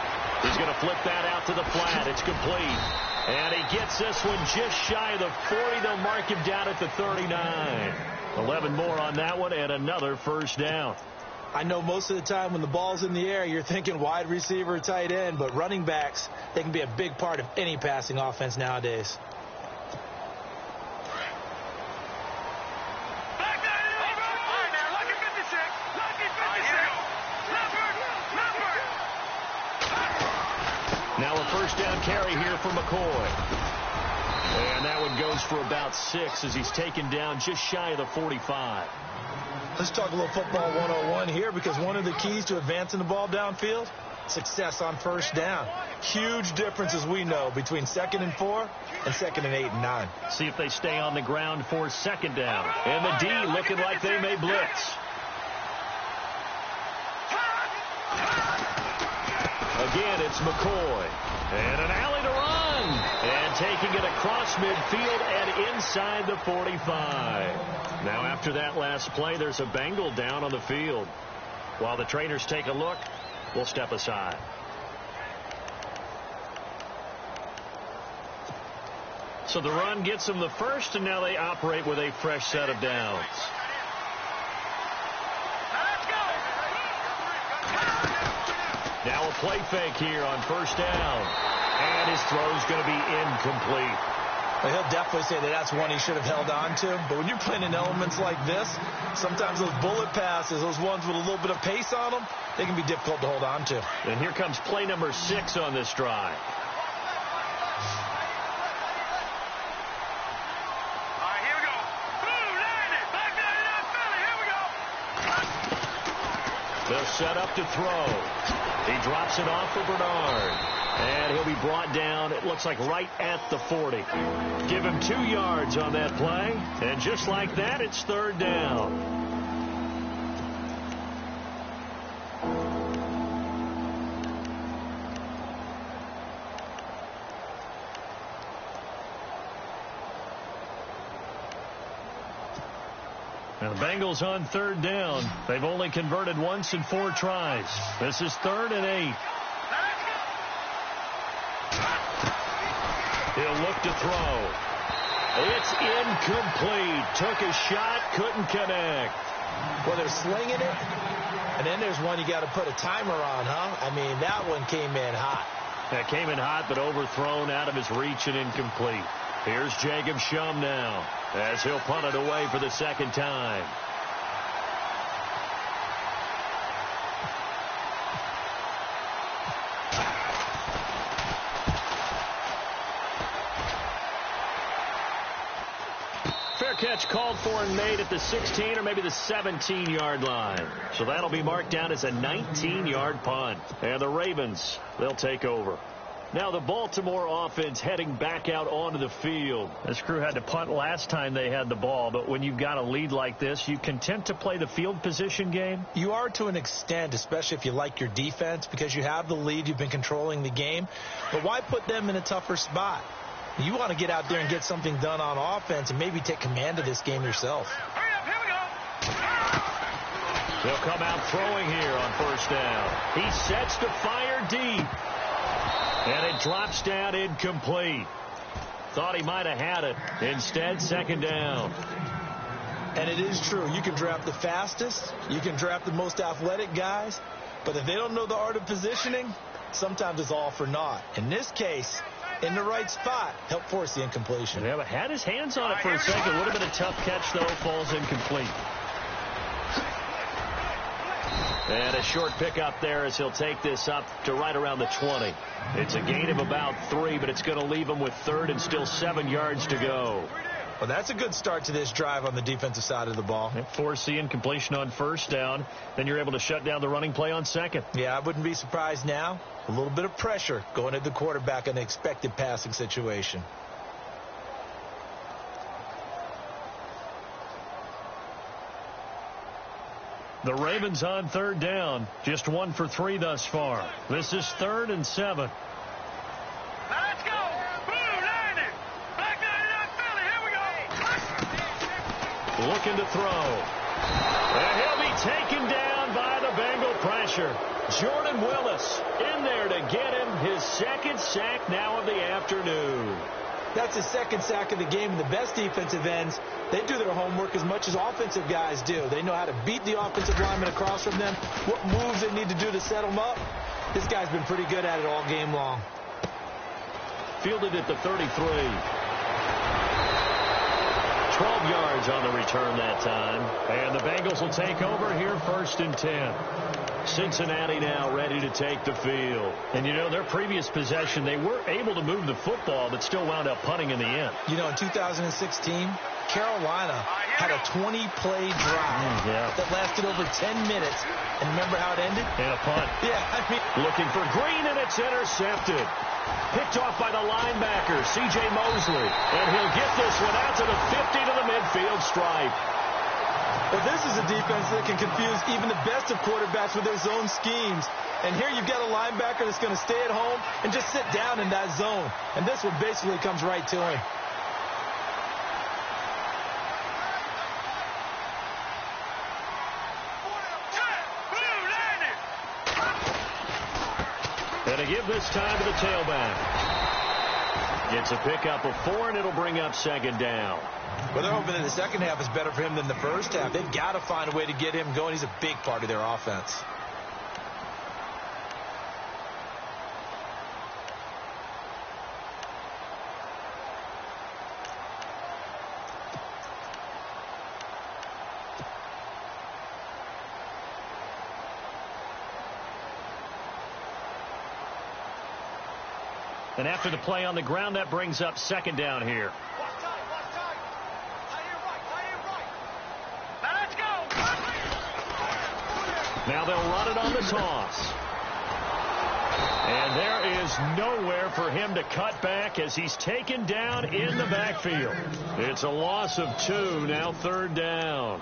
He's going to flip that out to the flat. It's complete. And he gets this one just shy of the 40. They'll mark him down at the 39. 11 more on that one and another first down. I know most of the time when the ball's in the air, you're thinking wide receiver, tight end, but running backs, they can be a big part of any passing offense nowadays. first down carry here for McCoy. And that one goes for about 6 as he's taken down just shy of the 45. Let's talk a little football 101 here, because one of the keys to advancing the ball downfield, success on first down. Huge difference, as we know, between 2nd and 4 and 2nd and 8 and 9. See if they stay on the ground for 2nd down. And the D looking like they may blitz. Again, it's McCoy. And an alley to run. And taking it across midfield and inside the 45. Now, after that last play, there's a Bengal down on the field. While the trainers take a look, we'll step aside. So the run gets them the first, and now they operate with a fresh set of downs. Now a play fake here on first down. And his throw's going to be incomplete. Well, he'll definitely say that that's one he should have held on to. But when you're playing in elements like this, sometimes those bullet passes, those ones with a little bit of pace on them, they can be difficult to hold on to. And here comes play number 6 on this drive. All right, here we go. Blue, 90, back 99, Philly, here we go. They'll set up to throw. He drops it off for Bernard. And he'll be brought down, it looks like right at the 40. Give him 2 yards on that play. And just like that, it's 3rd down. Now the Bengals on 3rd down. They've only converted once in 4 tries. This is 3rd and 8. He'll look to throw. It's incomplete. Took a shot, couldn't connect. Well, they're slinging it, and then there's one you got to put a timer on, huh? I mean, that one came in hot. That came in hot, but overthrown out of his reach and incomplete. Here's Jacob Shum now as he'll punt it away for the 2nd time. Catch called for and made at the 16 or maybe the 17-yard line. So that'll be marked down as a 19-yard punt. And the Ravens, they'll take over. Now the Baltimore offense heading back out onto the field. This crew had to punt last time they had the ball, but when you've got a lead like this, you content to play the field position game? You are to an extent, especially if you like your defense, because you have the lead, you've been controlling the game. But why put them in a tougher spot? You want to get out there and get something done on offense and maybe take command of this game yourself. Hurry up, here we go. They'll come out throwing here on first down. He sets to fire deep. And it drops down incomplete. Thought he might have had it. Instead, 2nd down. And it is true. You can draft the fastest. You can draft the most athletic guys. But if they don't know the art of positioning, sometimes it's all for naught. In this case, in the right spot, help force the incompletion. Yeah, but had his hands on it for a second. Would have been a tough catch, though. Falls incomplete. And a short pickup there as he'll take this up to right around the 20. It's a gain of about 3, but it's going to leave him with 3rd and still 7 yards to go. Well, that's a good start to this drive on the defensive side of the ball. Force the incompletion on first down. Then you're able to shut down the running play on 2nd. Yeah, I wouldn't be surprised now. A little bit of pressure going at the quarterback in an expected passing situation. The Ravens on 3rd down. Just 1 for 3 thus far. This is 3rd and 7. Now let's go. Blue, 90. Back 99, Philly, here we go. Looking to throw. And he'll be taken down by the Bengal pressure. Jordan Willis in there to get him his 2nd sack now of the afternoon. That's his 2nd sack of the game. And the best defensive ends, they do their homework as much as offensive guys do. They know how to beat the offensive lineman across from them, what moves they need to do to set them up. This guy's been pretty good at it all game long. Fielded at the 33. 12 yards on the return that time. And the Bengals will take over here 1st and 10. Cincinnati now ready to take the field. And, you know, their previous possession, they were able to move the football, but still wound up punting in the end. You know, in 2016, Carolina had a 20-play drive that lasted over 10 minutes. And remember how it ended? And a punt. Yeah, I mean, looking for Green, and it's intercepted. Picked off by the linebacker, C.J. Mosley. And he'll get this one out to the 50 to the midfield stripe. Well, this is a defense that can confuse even the best of quarterbacks with their zone schemes. And here you've got a linebacker that's going to stay at home and just sit down in that zone. And this one basically comes right to him. And to give this time to the tailback. It's a pickup of 4, and it'll bring up 2nd down. Well, they're hoping that the second half is better for him than the first half. They've got to find a way to get him going. He's a big part of their offense. And after the play on the ground, that brings up 2nd down here. Now they'll run it on the toss. And there is nowhere for him to cut back as he's taken down in the backfield. It's a loss of 2, now 3rd down.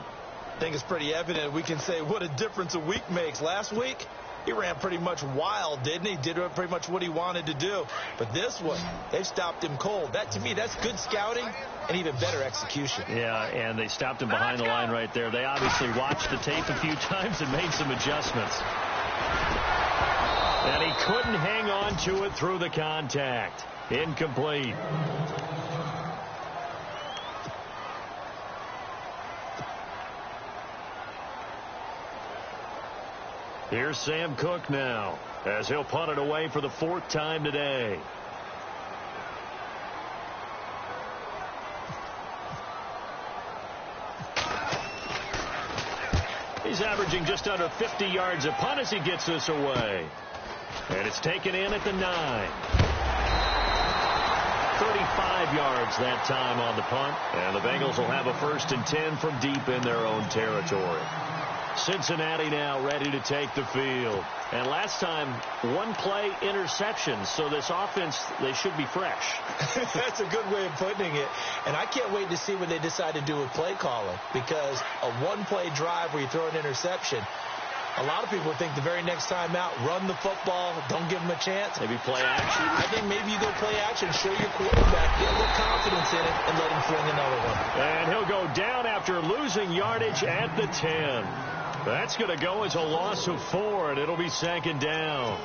I think it's pretty evident. We can say what a difference a week makes. Last week, he ran pretty much wild, didn't he? Did pretty much what he wanted to do. But this one, they've stopped him cold. That, to me, that's good scouting and even better execution. Yeah, and they stopped him behind the line right there. They obviously watched the tape a few times and made some adjustments. And he couldn't hang on to it through the contact. Incomplete. Here's Sam Cook now, as he'll punt it away for the 4th time today. He's averaging just under 50 yards a punt as he gets this away. And it's taken in at the 9. 35 yards that time on the punt. And the Bengals will have a 1st and 10 from deep in their own territory. Cincinnati now ready to take the field. And last time, 1-play interception. So this offense, they should be fresh. That's a good way of putting it. And I can't wait to see what they decide to do with play calling. Because a 1-play drive where you throw an interception, a lot of people think the very next time out, run the football, don't give them a chance. Maybe play action. I think maybe you go play action, show your quarterback, get a little confidence in it, and let him fling another one. And he'll go down after losing yardage at the 10. That's going to go as a loss of 4, and it'll be 2nd down.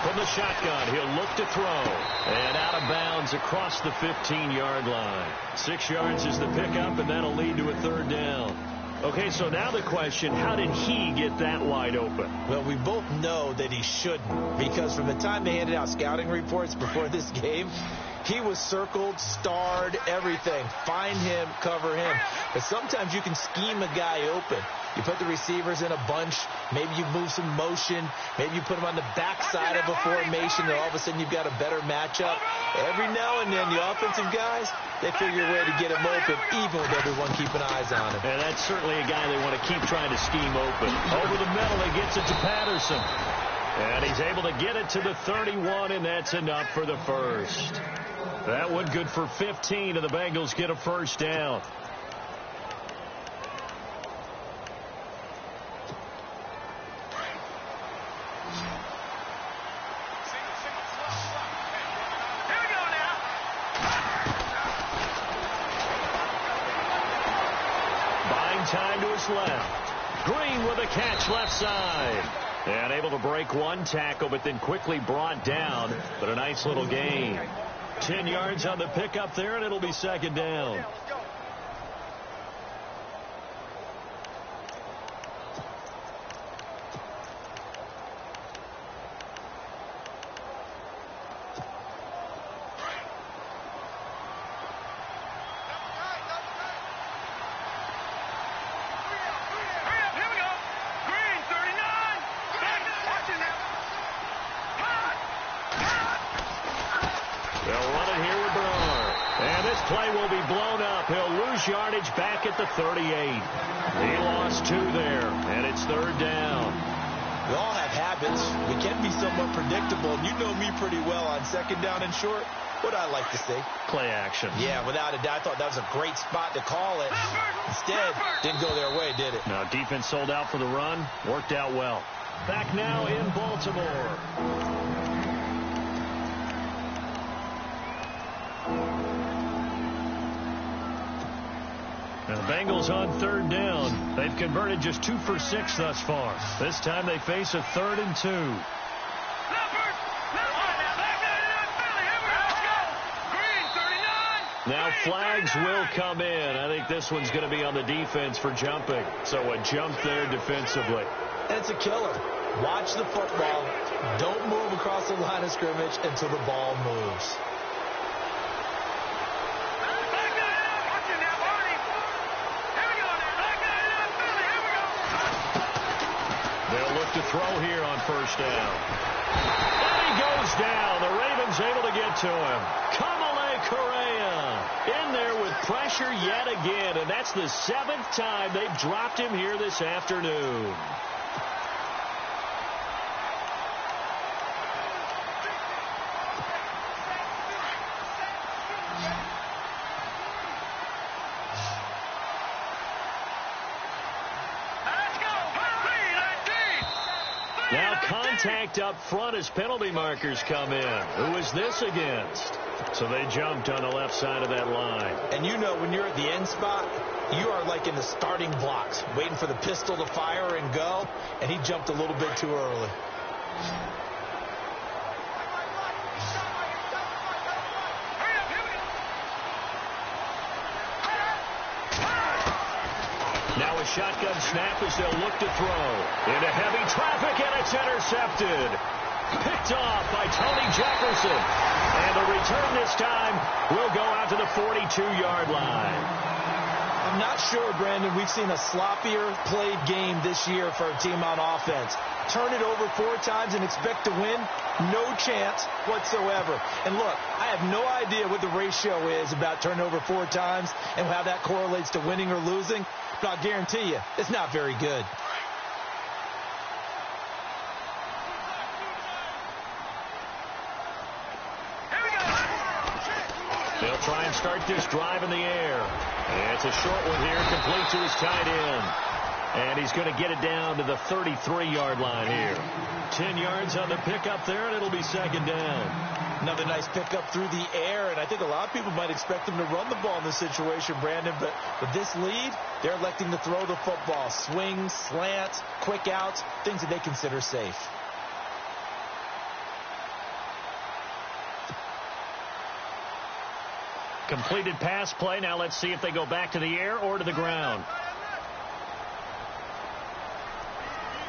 From the shotgun, he'll look to throw. And out of bounds across the 15-yard line. 6 yards is the pickup, and that'll lead to a 3rd down. Okay, so now the question, how did he get that wide open? Well, we both know that he shouldn't, because from the time they handed out scouting reports before this game, he was circled, starred, everything. Find him, cover him. But sometimes you can scheme a guy open. You put the receivers in a bunch. Maybe you move some motion. Maybe you put them on the backside of a formation, and all of a sudden you've got a better matchup. Every now and then, the offensive guys, they figure a way to get him open, even with everyone keeping eyes on him. And that's certainly a guy they want to keep trying to scheme open. Over the middle, he gets it to Patterson. And he's able to get it to the 31, and that's enough for the 1st. That one good for 15, and the Bengals get a 1st down. Buying time to his left. Green with a catch left side. And able to break one tackle, but then quickly brought down. But a nice little gain. 10 yards on the pickup there, and it'll be second down. Yardage back at the 38. He lost 2 there, and it's third down. We all have habits. We can be somewhat predictable, and you know me pretty well on second down and short. What I like to say? Play action. Yeah, without a doubt. I thought that was a great spot to call it. Instead, didn't go their way, did it? No, defense sold out for the run. Worked out well. Back now in Baltimore. And the Bengals on third down. They've converted just 2 for 6 thus far. This time they face a 3rd and 2. Now flags will come in. I think this one's going to be on the defense for jumping. So a jump there defensively. It's a killer. Watch the football. Don't move across the line of scrimmage until the ball moves. To throw here on first down. And he goes down. The Ravens able to get to him. Kamale Correa in there with pressure yet again. And that's the 7th time they've dropped him here this afternoon. Now contact up front as penalty markers come in. Who is this against? So they jumped on the left side of that line. And you know when you're at the end spot, you are like in the starting blocks, waiting for the pistol to fire and go, and he jumped a little bit too early. Now a shotgun snap as they'll look to throw. Into heavy traffic, and it's intercepted. Picked off by Tony Jefferson. And the return this time will go out to the 42-yard line. I'm not sure, Brandon, we've seen a sloppier played game this year for a team on offense. Turn it over 4 times and expect to win? No chance whatsoever. And look, I have no idea what the ratio is about turning over 4 times and how that correlates to winning or losing. But I'll guarantee you, it's not very good. They'll try and start this drive in the air. And it's a short one here, complete to his tight end. And he's going to get it down to the 33-yard line here. 10 yards on the pickup there, and it'll be second down. Another nice pickup through the air, and I think a lot of people might expect them to run the ball in this situation, Brandon, but with this lead, they're electing to throw the football. Swings, slants, quick outs, things that they consider safe. Completed pass play. Now let's see if they go back to the air or to the ground.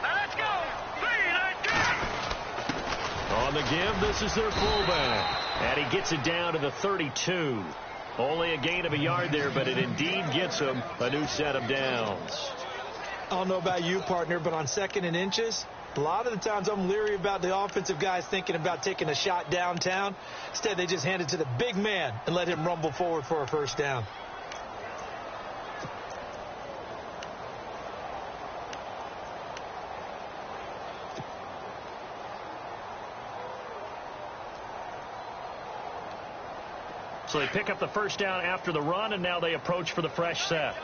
Let's go. On the give, this is their fullback. And he gets it down to the 32. Only a gain of a yard there, but it indeed gets him a new set of downs. I don't know about you, partner, but on 2nd and inches, a lot of the times I'm leery about the offensive guys thinking about taking a shot downtown. Instead, they just hand it to the big man and let him rumble forward for a first down. So they pick up the first down after the run, and now they approach for the fresh set.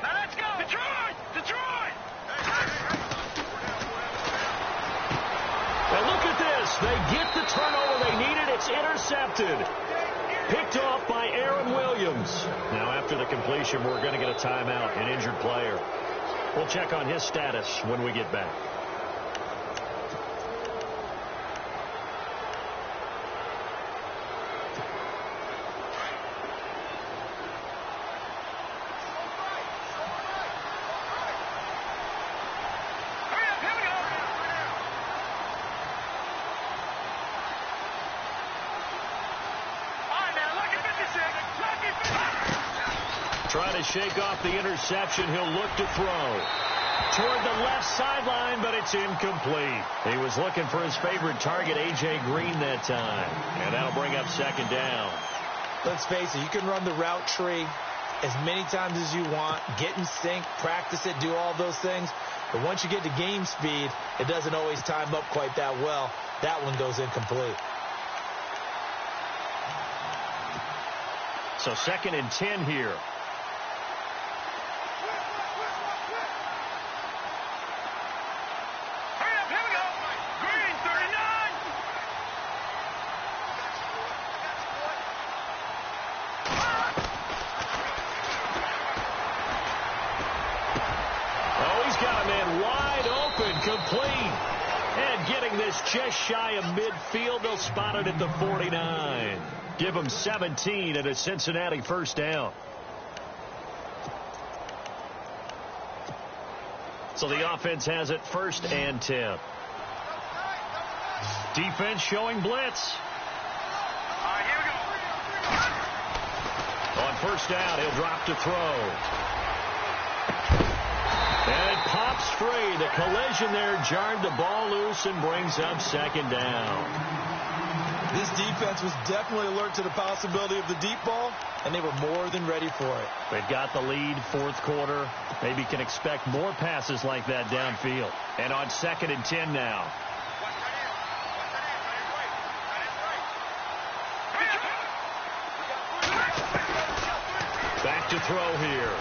Now let's go. Detroit! Detroit! And look at this. They get the turnover they needed. It's intercepted. Picked off by Aaron Williams. Now after the completion, we're going to get a timeout, an injured player. We'll check on his status when we get back. Trying to shake off the interception. He'll look to throw. Toward the left sideline, but it's incomplete. He was looking for his favorite target, A.J. Green, that time. And that'll bring up second down. Let's face it, you can run the route tree as many times as you want, get in sync, practice it, do all those things. But once you get to game speed, it doesn't always time up quite that well. That one goes incomplete. So 2nd and 10 here. Complete. And getting this just shy of midfield. They'll spot it at the 49. Give them 17 at a Cincinnati first down. So the offense has it 1st and 10. Defense showing blitz. Here we go. On 1st down, he'll drop to throw. And it pops free. The collision there jarred the ball loose and brings up 2nd down. This defense was definitely alert to the possibility of the deep ball, and they were more than ready for it. They've got the lead, 4th quarter. Maybe can expect more passes like that downfield. And on 2nd and 10 now. Back to throw here.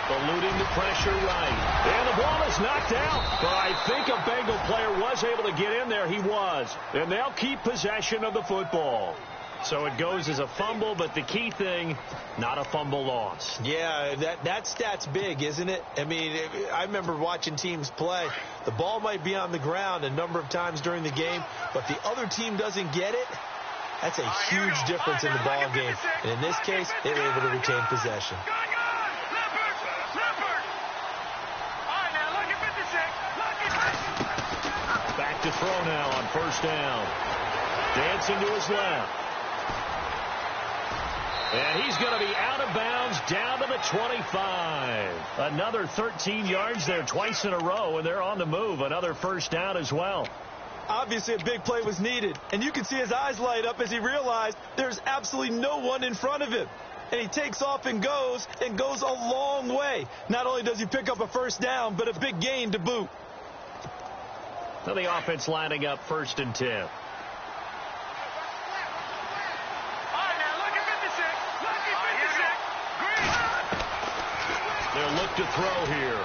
Eluding the pressure right. And the ball is knocked out. But I think a Bengal player was able to get in there. He was. And they'll keep possession of the football. So it goes as a fumble, but the key thing, not a fumble loss. Yeah, that stat's big, isn't it? I mean, I remember watching teams play. The ball might be on the ground a number of times during the game, but the other team doesn't get it. That's a huge difference in the ball game. And in this case, they were able to retain possession. Back to throw now on 1st down. Dancing to his left. And he's going to be out of bounds down to the 25. Another 13 yards there twice in a row, and they're on the move. Another 1st down as well. Obviously, a big play was needed, and you can see his eyes light up as he realized there's absolutely no one in front of him. And he takes off and goes a long way. Not only does he pick up a 1st down, but a big gain to boot. So the offense lining up 1st and 10. They'll look to throw here.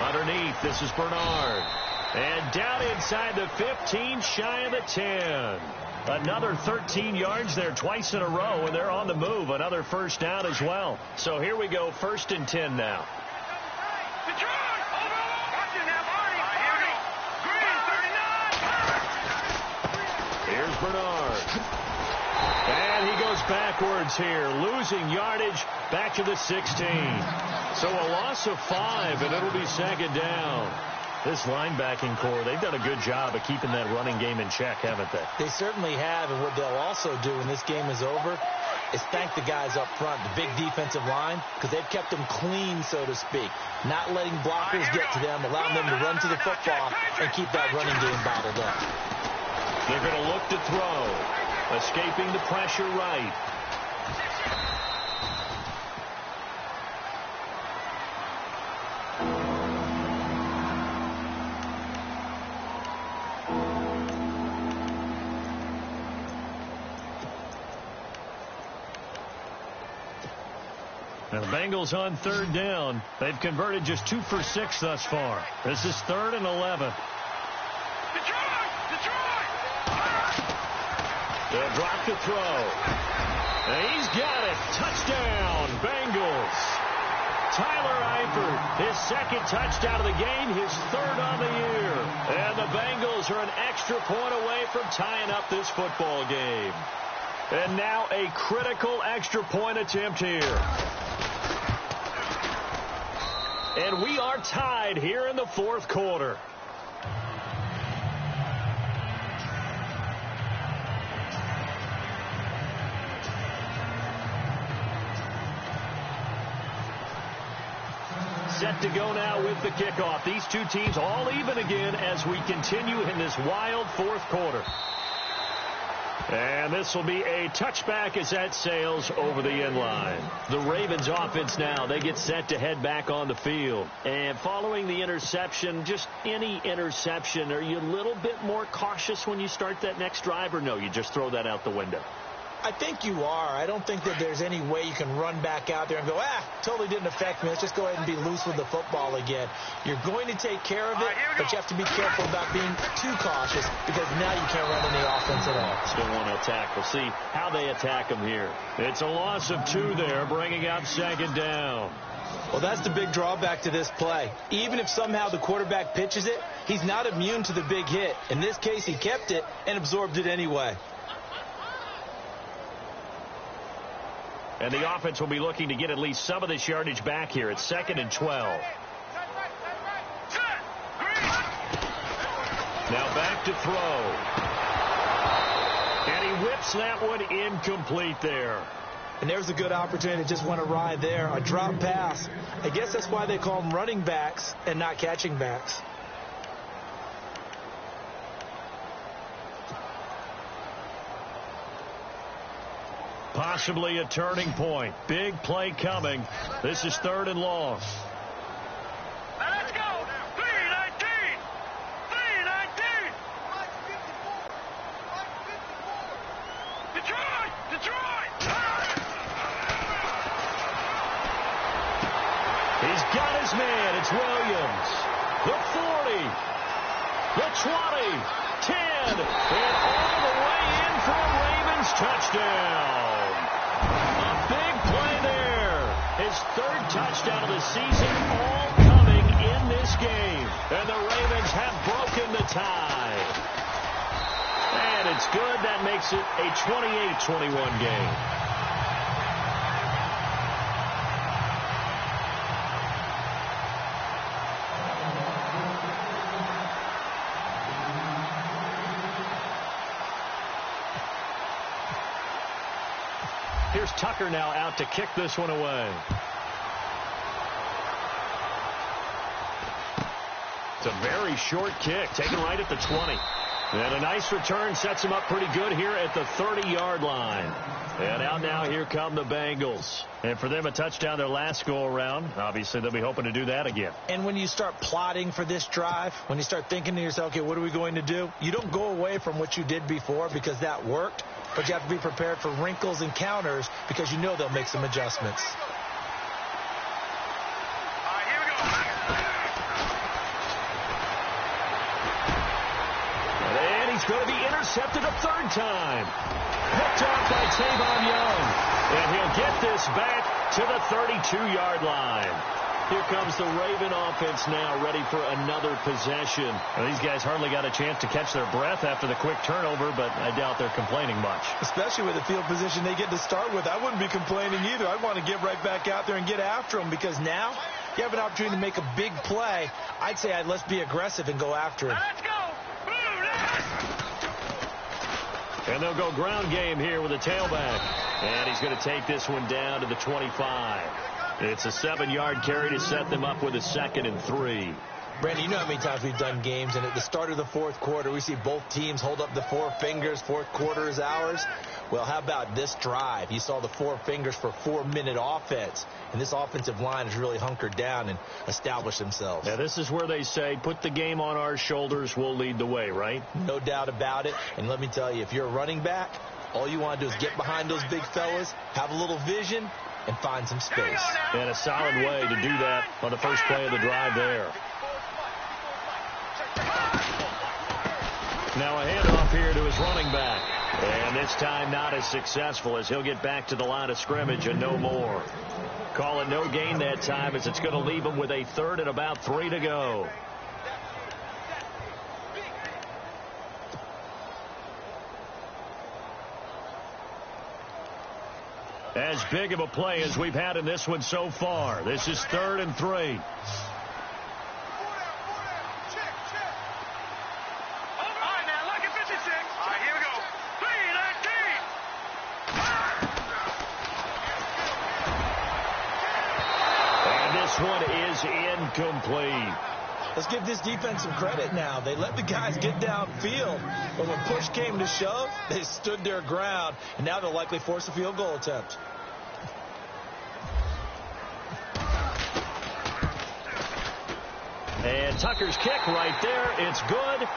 Underneath, this is Bernard. And down inside the 15, shy of the 10. Another 13 yards there twice in a row, and they're on the move. Another 1st down as well. So here we go, 1st and 10 now. Here's Bernard. And he goes backwards here, losing yardage back to the 16. So a loss of 5, and it'll be 2nd down. This linebacking core, they've done a good job of keeping that running game in check, haven't they? They certainly have, and what they'll also do when this game is over is thank the guys up front, the big defensive line, because they've kept them clean, so to speak, not letting blockers get to them, allowing them to run to the football and keep that running game bottled up. They're going to look to throw, escaping the pressure right. And the Bengals on 3rd down. They've converted just 2 for 6 thus far. This is 3rd and 11. They'll drop to throw. And he's got it. Touchdown, Bengals. Tyler Eifert, his 2nd touchdown of the game, his 3rd on the year. And the Bengals are an extra point away from tying up this football game. And now a critical extra point attempt here. And we are tied here in the 4th quarter. set to go now with the kickoff. These two teams all even again as we continue in this wild fourth quarter. And this will be a touchback as that sails over the end line. The Ravens offense now, they get set to head back on the field. And following the interception, just any interception, are you a little bit more cautious when you start that next drive, or no, you just throw that out the window? I think you are. I don't think that there's any way you can run back out there and go, totally didn't affect me. Let's just go ahead and be loose with the football again. You're going to take care of it, but you have to be careful about being too cautious because now you can't run any offense at all. Still want to attack. We'll see how they attack them here. It's a loss of 2 there, bringing up second down. Well, that's the big drawback to this play. Even if somehow the quarterback pitches it, he's not immune to the big hit. In this case, he kept it and absorbed it anyway. And the offense will be looking to get at least some of this yardage back here. It's 2nd and 12. Now back to throw. And he whips that one incomplete there. And there's a good opportunity to just went awry there. A drop pass. I guess that's why they call them running backs and not catching backs. Possibly a turning point. Big play coming. This is 3rd and long. Let's go. 319. 319. Detroit. Detroit. He's got his man. It's Williams. The 40. The 20. 10. And all the way in for a Ravens touchdown. His 3rd touchdown of the season, all coming in this game. And the Ravens have broken the tie. And it's good. That makes it a 28-21 game. Here's Tucker now out to kick this one away. It's a very short kick, taken right at the 20. And a nice return sets him up pretty good here at the 30-yard line. And out now, here come the Bengals. And for them, a touchdown their last go-around. Obviously, they'll be hoping to do that again. And when you start plotting for this drive, when you start thinking to yourself, okay, what are we going to do? You don't go away from what you did before because that worked. But you have to be prepared for wrinkles and counters because you know they'll make some adjustments. And he's going to be intercepted a 3rd time. Picked off by Tavon Young. And he'll get this back to the 32-yard line. Here comes the Raven offense now, ready for another possession. Well, these guys hardly got a chance to catch their breath after the quick turnover, but I doubt they're complaining much. Especially with the field position they get to start with. I wouldn't be complaining either. I want to get right back out there and get after them because now you have an opportunity to make a big play. I'd say let's be aggressive and go after him. Let's go. And they'll go ground game here with a tailback. And he's going to take this one down to the 25. It's a 7-yard carry to set them up with a 2nd and 3. Brandon, you know how many times we've done games, and at the start of the 4th quarter, we see both teams hold up the 4 fingers, 4th quarter is ours. Well, how about this drive? You saw the 4 fingers for 4-minute offense, and this offensive line has really hunkered down and established themselves. Now, this is where they say, put the game on our shoulders, we'll lead the way, right? No doubt about it, and let me tell you, if you're a running back, all you want to do is get behind those big fellas, have a little vision, and find some space. And a solid way to do that on the first play of the drive there. Now a handoff here to his running back. And this time not as successful as he'll get back to the line of scrimmage and no more. Call it no gain that time as it's going to leave him with a 3rd and about 3 to go. As big of a play as we've had in this one so far. This is 3rd and 3. All right, now look at 56. All right, here we go. 319. And this this one is incomplete. Let's give this defense some credit now. They let the guys get downfield, but when push came to shove, they stood their ground, and now they'll likely force a field goal attempt. And Tucker's kick right there. It's good.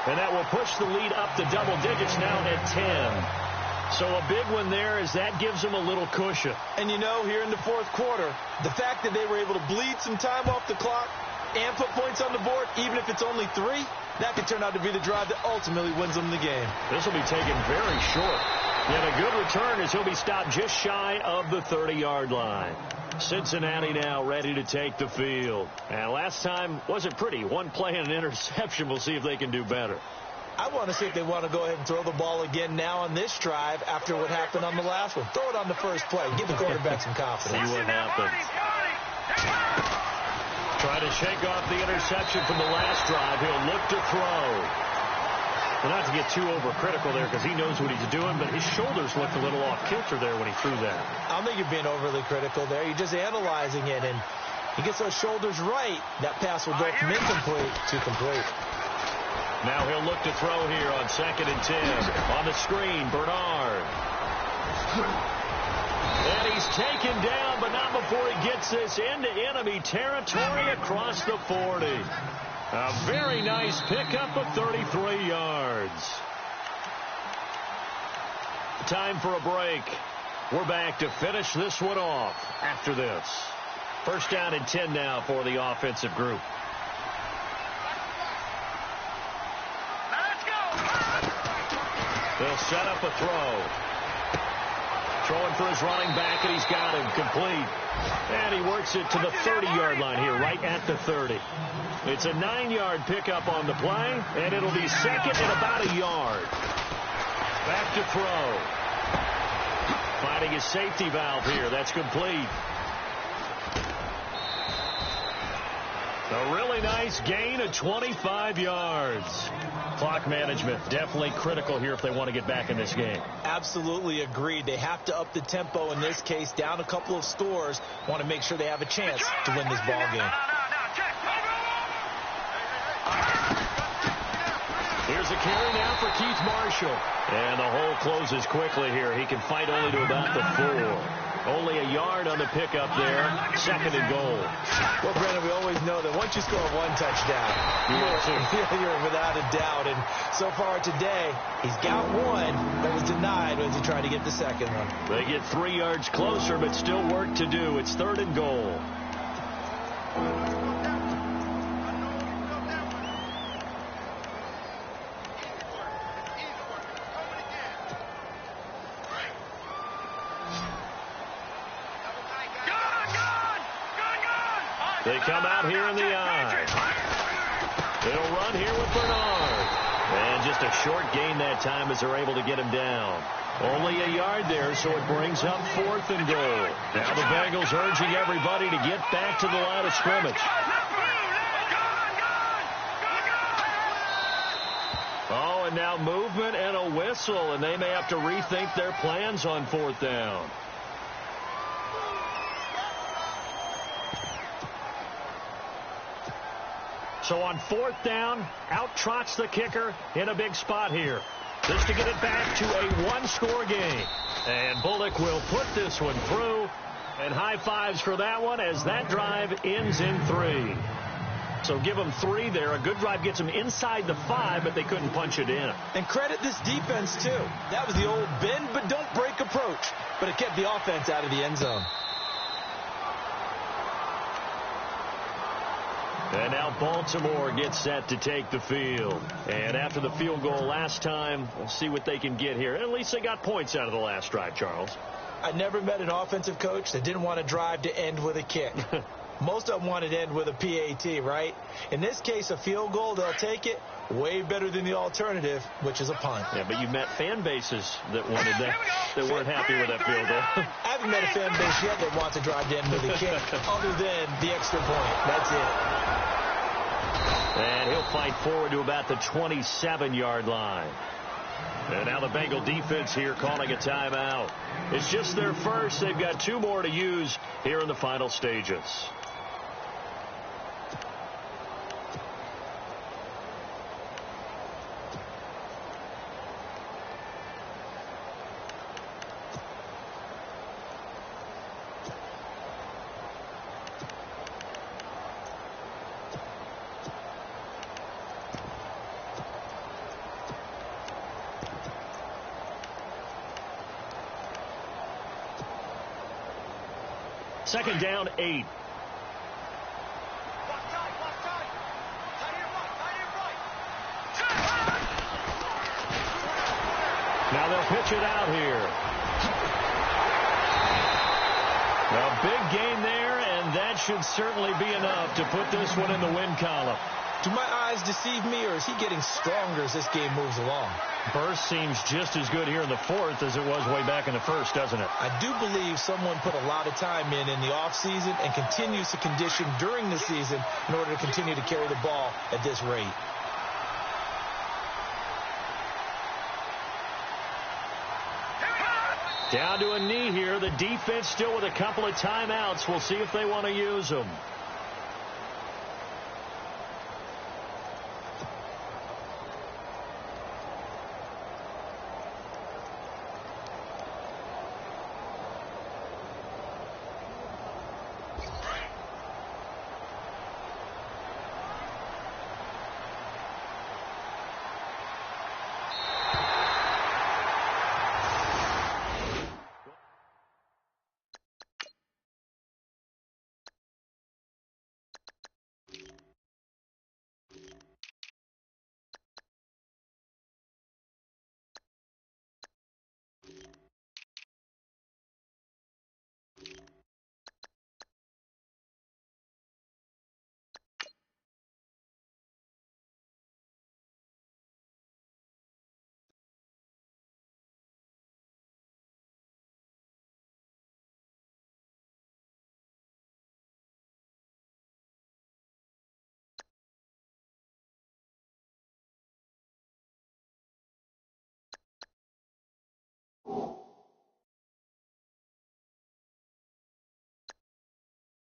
And that will push the lead up to double digits now at 10. So a big one there as that gives them a little cushion. And you know, here in the fourth quarter, the fact that they were able to bleed some time off the clock and put points on the board, even if it's only 3, that could turn out to be the drive that ultimately wins them the game. This will be taken very short. And a good return as he'll be stopped just shy of the 30-yard line. Cincinnati now ready to take the field. And last time wasn't pretty. One play and an interception. We'll see if they can do better. I want to see if they want to go ahead and throw the ball again now on this drive after what happened on the last one. Throw it on the first play. Give the quarterback some confidence. See what happens. Try to shake off the interception from the last drive. He'll look to throw. Well, not to get too overcritical there because he knows what he's doing, but his shoulders looked a little off kilter there when he threw that. I don't think you're being overly critical there. You're just analyzing it, and he gets those shoulders right. That pass will go from incomplete to complete. Now he'll look to throw here on 2nd and 10. On the screen, Bernard. And he's taken down, but not before he gets this into enemy territory across the 40. A very nice pickup of 33 yards. Time for a break. We're back to finish this one off after this. First down and 10 now for the offensive group. They'll set up a throw. Throwing for his running back, and he's got him complete. And he works it to the 30-yard line here, right at the 30. It's a 9-yard pickup on the play, and it'll be second and about a yard. Back to throw. Finding his safety valve here. That's complete. A really nice gain of 25 yards. Clock management definitely critical here if they want to get back in this game. Absolutely agreed. They have to up the tempo in this case, down a couple of scores. Want to make sure they have a chance to win this ball game. Here's a carry now for Keith Marshall. And the hole closes quickly here. He can fight only to about the 4. Only a yard on the pickup there. 2nd and goal. Well, Brandon, we always know that once you score one touchdown, you're without a doubt. And so far today, he's got one that was denied as he tried to get the second one. They get 3 yards closer, but still work to do. It's 3rd and goal. They come out here in the eye. They'll run here with Bernard. And just a short gain that time as they're able to get him down. Only a yard there, so it brings up 4th and goal. Now the Bengals urging everybody to get back to the line of scrimmage. Oh, and now movement and a whistle, and they may have to rethink their plans on 4th down. So on 4th down, out trots the kicker in a big spot here. Just to get it back to a 1-score game. And Bullock will put this one through. And high fives for that one as that drive ends in 3. So give them 3 there. A good drive gets them inside the 5, but they couldn't punch it in. And credit this defense, too. That was the old bend but don't break approach. But it kept the offense out of the end zone. And now Baltimore gets set to take the field. And after the field goal last time, we'll see what they can get here. At least they got points out of the last drive, Charles. I never met an offensive coach that didn't want to drive to end with a kick. Most of them wanted to end with a PAT, right? In this case, a field goal, they'll take it. Way better than the alternative, which is a punt. Yeah, but you met fan bases that wanted that, that weren't happy with that field goal. I haven't met a fan base yet that wants to drive to end with a kick, other than the extra point. That's it. And he'll fight forward to about the 27-yard line. And now the Bengal defense here calling a timeout. It's just their first. They've got 2 more to use here in the final stages. Second down, 8. Now they'll pitch it out here. A big gain there, and that should certainly be enough to put this one in the win column. Do my eyes deceive me, or is he getting stronger as this game moves along? Burst seems just as good here in the fourth as it was way back in the first, doesn't it? I do believe someone put a lot of time in the offseason and continues to condition during the season in order to continue to carry the ball at this rate. Down to a knee here. The defense still with a couple of timeouts. We'll see if they want to use them.